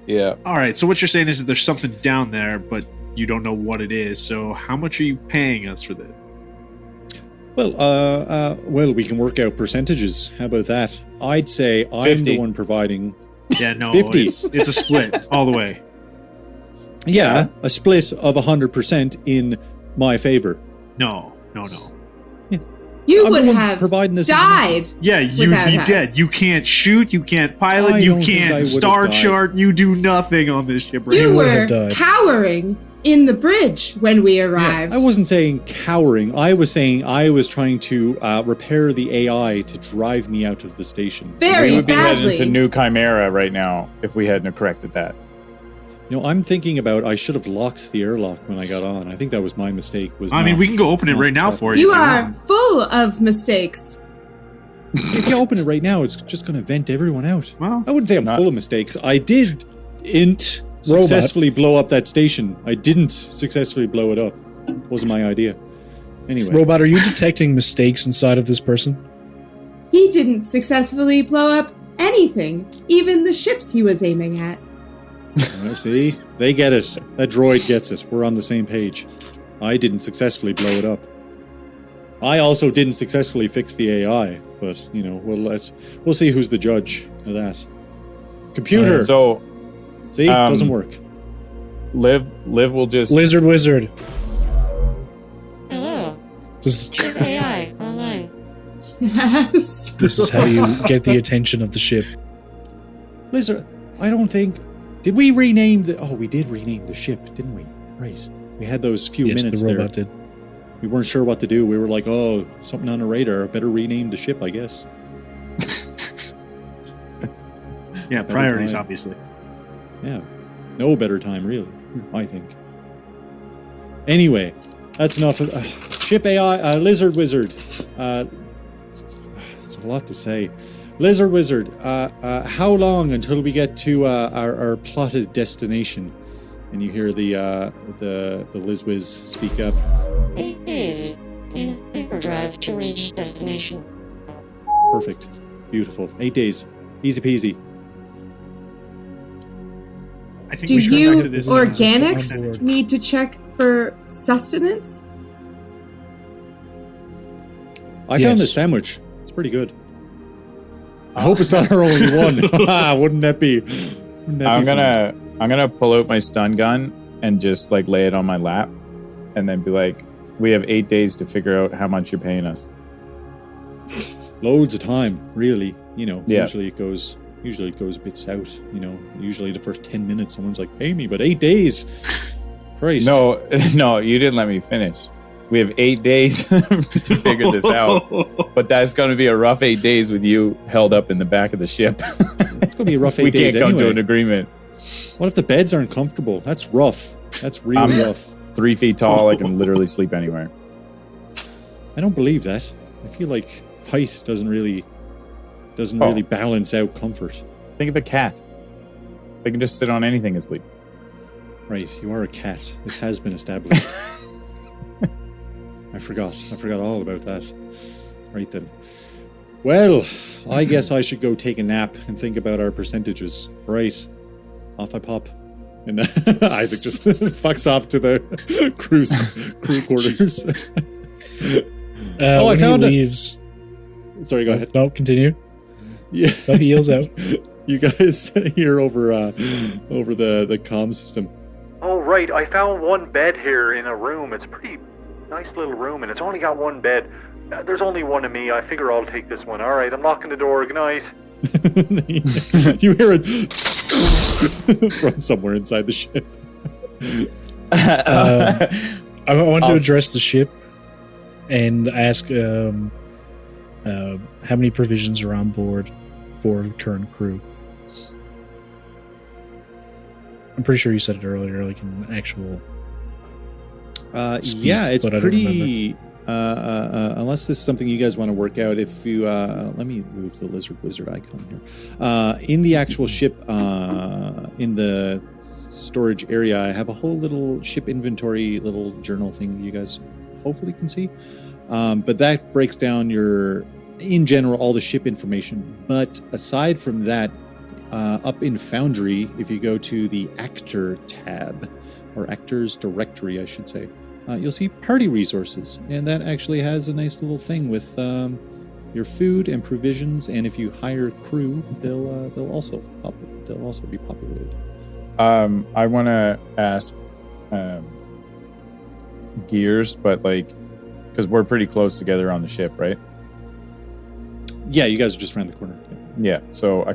Yeah. All right. So what you're saying is that there's something down there, but you don't know what it is. So how much are you paying us for that? Well, we can work out percentages. How about that? I'd say 50. I'm the one providing. Yeah, no, 50. It's a split all the way. Yeah, a split of 100% in my favor. No. You I'm would the one have providing this died. Yeah, you'd without be us. dead. You can't shoot, you can't pilot, I you don't think I can't would've star died. chart, you do nothing on this ship right You now. would were have died. cowering in the bridge when we arrived. I wasn't saying cowering. I was saying I was trying to repair the AI to drive me out of the station. Very We would be badly. heading to New Chimera right now if we hadn't corrected that. I'm thinking about I should have locked the airlock when I got on. I think that was my mistake. We can go open it right now for you. You if are want. full of mistakes. If you open it right now, it's just going to vent everyone out. Well, I wouldn't say I'm full of mistakes. I did successfully blow up that station. I didn't successfully blow it up. Wasn't my idea. Anyway. Robot, are you detecting mistakes inside of this person? He didn't successfully blow up anything, even the ships he was aiming at. See? They get it. That droid gets it. We're on the same page. I didn't successfully blow it up. I also didn't successfully fix the AI, but, we'll see who's the judge of that. Computer! So, See? Doesn't work. Liv will just... Lizard Wizard. Hello, This, ship AI online. Yes. this is how you get the attention of the ship. Lizard, I don't think... Did we rename the... Oh, we did rename the ship, didn't we? Right. We had those few Yes, minutes the there. robot did. We weren't sure what to do. We were like, oh, something on the radar. Better rename the ship, I guess. yeah, priorities, time. obviously. Yeah. No better time, really, I think. Anyway, that's enough. Ship AI, Lizard Wizard. It's a lot to say. Lizard Wizard, how long until we get to our plotted destination? And you hear the Lizwiz speak up. 8 days in hyperdrive to reach destination. Perfect. Beautiful. 8 days. Easy peasy. I think Do we should go back you to this. organics on board. need to check for sustenance? I Yes. found this sandwich. It's pretty good. I hope it's not our only one. Wouldn't that be? I'm gonna pull out my stun gun and just like lay it on my lap, and then be like, "We have 8 days to figure out how much you're paying us." Loads of time, really. Yeah. Usually it goes a bit south. Usually the first 10 minutes, someone's like, "Pay me," but 8 days. Christ. No, you didn't let me finish. We have 8 days to figure this out, but that's going to be a rough 8 days with you held up in the back of the ship. It's gonna be a rough 8 we days can't come to anyway. an agreement. What if the beds aren't comfortable? That's rough. That's really rough. 3 feet tall, I can literally sleep anywhere. I don't believe that. I feel like height doesn't really balance out comfort. Think of a cat. They can just sit on anything and sleep. Right, you are a cat. This has been established. I forgot all about that. Right then. Well, I guess I should go take a nap and think about our percentages. Right. Off I pop. And Isaac just fucks off to the crew quarters. I found leaves. Sorry, go ahead. No, continue. Yeah. No, he yells out. You guys hear over the comm system. Oh, right. I found one bed here in a room. It's a pretty nice little room, and it's only got one bed. There's only one of me. I figure I'll take this one. All right, I'm locking the door. Good night. You hear it from somewhere inside the ship. I want to address the ship and ask how many provisions are on board for the current crew. I'm pretty sure you said it earlier, like in actual. Yeah, it's pretty. Unless this is something you guys want to work out, if you let me move the lizard wizard icon here. In the actual ship, in the storage area, I have a whole little ship inventory, little journal thing you guys hopefully can see. But that breaks down in general, all the ship information. But aside from that, up in Foundry, if you go to the Actor tab, or Actors Directory, I should say, you'll see Party Resources, and that actually has a nice little thing with your food and provisions. And if you hire crew, they'll also be populated. I want to ask Gearz, but because we're pretty close together on the ship, right? Yeah, you guys are just around the corner. Yeah, so I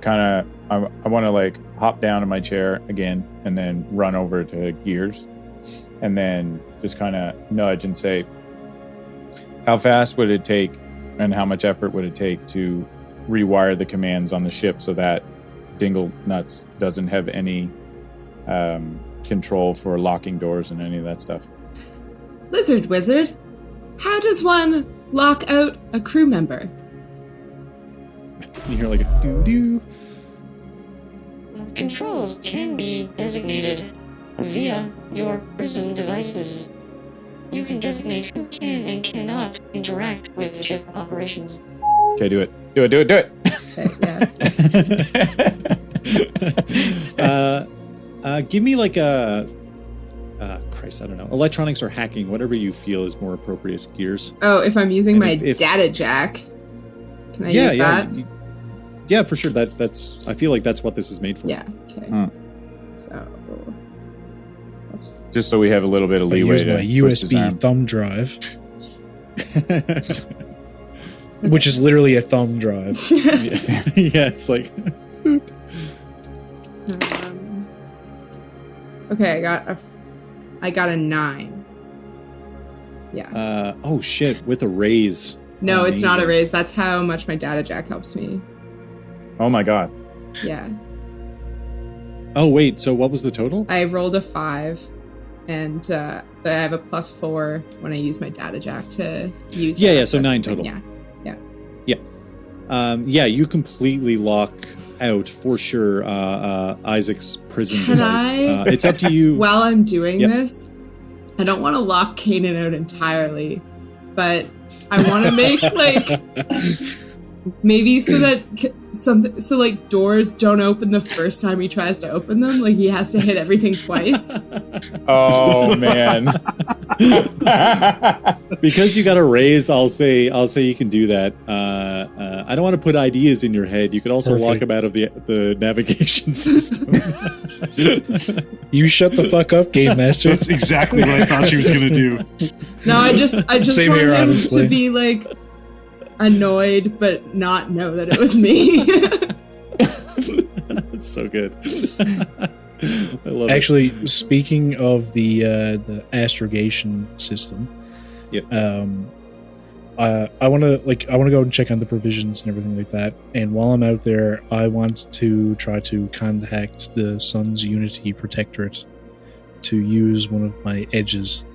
want to hop down in my chair again and then run over to Gearz and then just kind of nudge and say, how fast would it take and how much effort would it take to rewire the commands on the ship so that Dingle Nuts doesn't have any control for locking doors and any of that stuff? Lizard Wizard, how does one lock out a crew member? You hear like a doo-doo. Controls can be designated via your prison devices. You can designate who can and cannot interact with ship operations. Okay, do it. Okay, yeah. Give me like a Christ, I don't know. Electronics or hacking, whatever you feel is more appropriate, Gearz. Oh, if I'm using my data jack, can I use that? Yeah, for sure. That's. I feel like that's what this is made for. Yeah. Okay. So. Just so we have a little bit of leeway use to my USB thumb drive, which is literally a thumb drive. Yeah, it's like. Okay, I got a 9. Yeah. Oh shit! With a raise. No, Amazing. It's not a raise. That's how much my data jack helps me. Oh my god. Yeah. Oh wait, so what was the total? I rolled a 5, and I have a +4 when I use my data jack to use. Yeah, so 9 total. Yeah. Yeah, you completely lock out for sure Isaac's prison device. It's up to you. While I'm doing this, I don't want to lock Canen out entirely, but I want to make maybe so that doors don't open the first time he tries to open them. Like he has to hit everything twice. Oh man! Because you got a raise, I'll say you can do that. I don't want to put ideas in your head. You could also lock him out of the navigation system. You shut the fuck up, Game Master. That's exactly what I thought she was gonna do. No, I just want him to be like annoyed, but not know that it was me. That's so good. I love Actually, it. Speaking of the astrogation system, I want to go and check on the provisions and everything like that. And while I'm out there, I want to try to contact the Sun's Unity Protectorate to use one of my edges.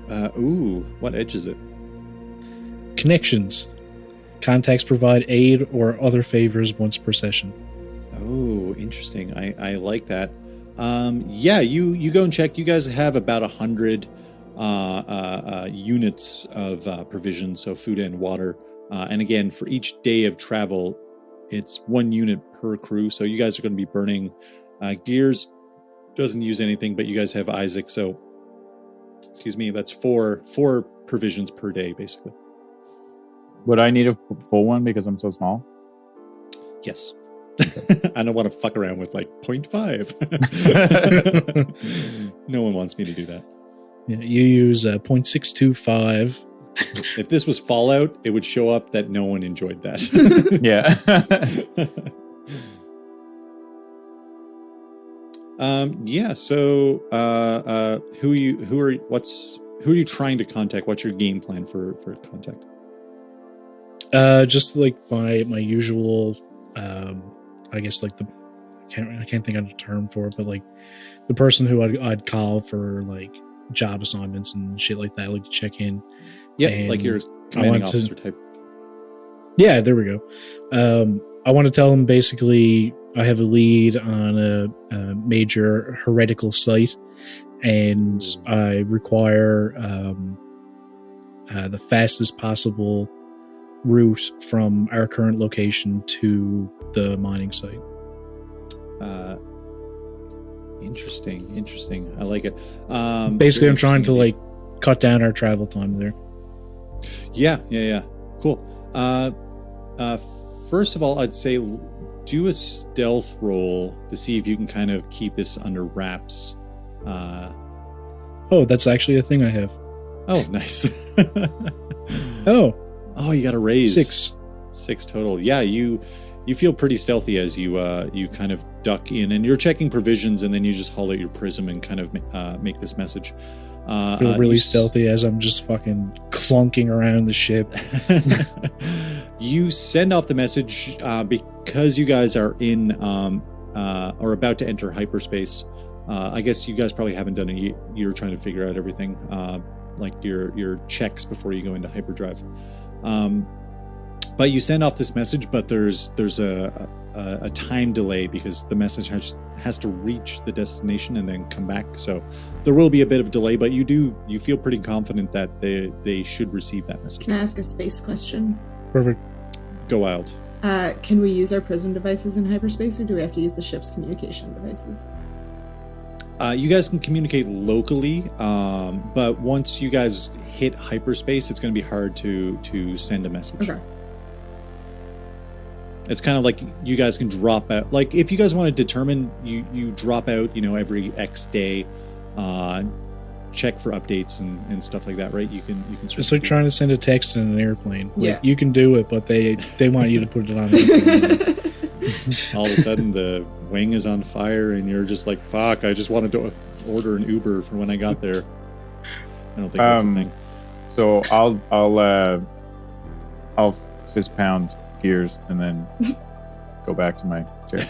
What edge is it? Connections. Contacts provide aid or other favors once per session. Oh, interesting. I like that. You go and check. You guys have about 100 units of provisions, so food and water, And again, for each day of travel, it's 1 unit per crew. So you guys are going to be burning. Gearz doesn't use anything, but you guys have Isaac. So, excuse me, that's four provisions per day, basically. Would I need a full one because I'm so small? Yes. I don't want to fuck around with like 0.5. No one wants me to do that. Yeah, you use 0.625. If this was Fallout, it would show up that no one enjoyed that. Yeah. Yeah. So, who are you trying to contact? What's your game plan for contact? Just like my usual, I guess like I can't think of a term for it, but like the person who I'd call for like job assignments and shit like that, like to check in. Yeah, like your commanding officer type. Yeah, there we go. I want to tell them basically I have a lead on a major heretical site, and I require the fastest possible route from our current location to the mining site. Interesting. I like it. Basically, I'm trying to like cut down our travel time there. Yeah. Cool. First of all, I'd say do a stealth roll to see if you can kind of keep this under wraps. Oh, that's actually a thing I have. Oh, nice. Oh, you got a raise. 6 total. Yeah, you feel pretty stealthy as you kind of duck in, and you're checking provisions, and then you just haul out your prism and kind of make this message. I feel really stealthy as I'm just fucking clunking around the ship. You send off the message because you guys are in or about to enter hyperspace. I guess you guys probably haven't done it. You're trying to figure out everything, like your checks before you go into hyperdrive. But you send off this message, but there's a time delay because the message has to reach the destination and then come back. So there will be a bit of delay, but you feel pretty confident that they should receive that message. Can I ask a space question? Perfect. Go wild. Can we use our prism devices in hyperspace, or do we have to use the ship's communication devices? You guys can communicate locally, but once you guys hit hyperspace, it's going to be hard to send a message. Okay. It's kind of like you guys can drop out. Like if you guys want to determine, you drop out, every X day, check for updates and stuff like that, right? You can. It's like trying to send a text in an airplane. Yeah. Like, you can do it, but they want you to put it on. Airplane. All of a sudden, the wing is on fire, and you're just like, "Fuck! I just wanted to order an Uber for when I got there." I don't think that's a thing. So I'll fist pound Gearz and then go back to my chair.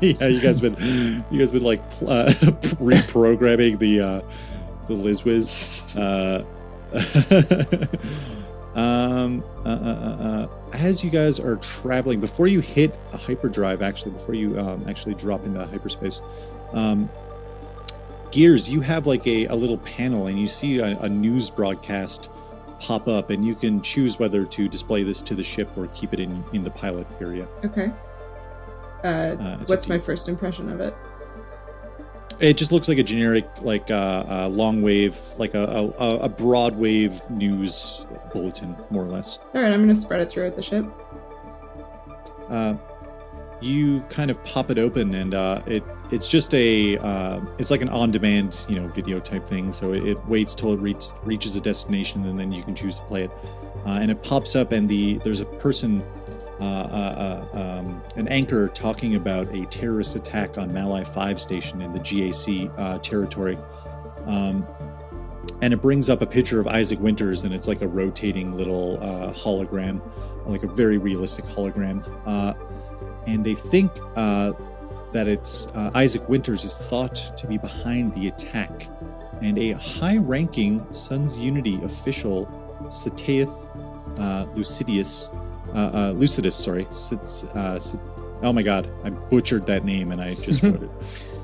Yeah, you guys been like reprogramming the LizWiz. As you guys are traveling, before you hit a hyperdrive, before you actually drop into hyperspace, Gearz, you have like a little panel, and you see a news broadcast pop up, and you can choose whether to display this to the ship or keep it in the pilot area. Okay. What's my first impression of it? It just looks like a generic, like long wave, like a broad wave news bulletin, more or less. All right, I'm going to spread it throughout the ship. You kind of pop it open, and it's just it's like an on-demand, video type thing. So it waits till it reaches a destination, and then you can choose to play it. And it pops up, and there's a person, an anchor, talking about a terrorist attack on Malai 5 station in the GAC territory. And it brings up a picture of Isaac Winters, and it's like a rotating little hologram, like a very realistic hologram. And they think that it's Isaac Winters is thought to be behind the attack, and a high-ranking Sons Unity official, Sinéad Lucidus. Oh my god, I butchered that name and I just wrote it.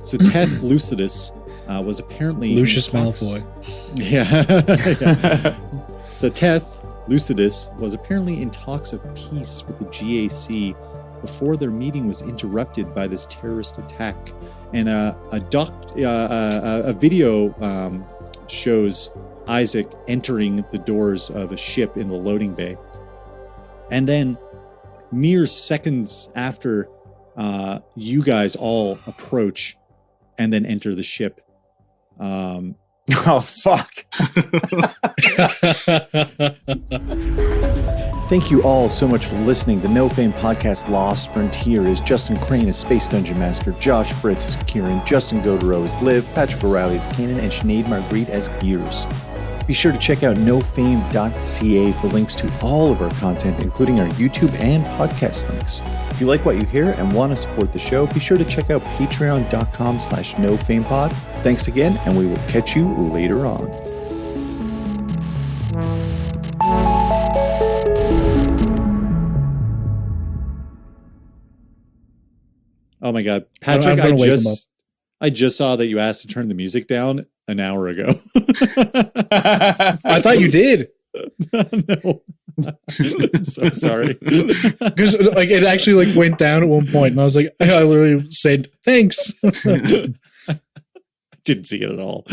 Sinéad Lucidus was apparently Lucius Malfoy. Yeah. Sinéad Lucidus was apparently in talks of peace with the GAC before their meeting was interrupted by this terrorist attack. And a video shows Isaac entering the doors of a ship in the loading bay. And then mere seconds after, you guys all approach and then enter the ship. Oh, fuck. Thank you all so much for listening. The No Fame podcast Lost Frontier is Justin Crane as Space Dungeon Master, Josh Fritz as Kihrin, Justin Gaudreault as Liv, Patrick O'Reilly as Canen, and Sinéad Marguerite as Gearz. Be sure to check out nofame.ca for links to all of our content, including our YouTube and podcast links. If you like what you hear and want to support the show, be sure to check out patreon.com/nofamepod. Thanks again, and we will catch you later on. Oh my God, Patrick! I just saw that you asked to turn the music down an hour ago. I thought you did. No, I'm so sorry. Because like it actually like went down at one point, and I was like, I literally said thanks. Didn't see it at all.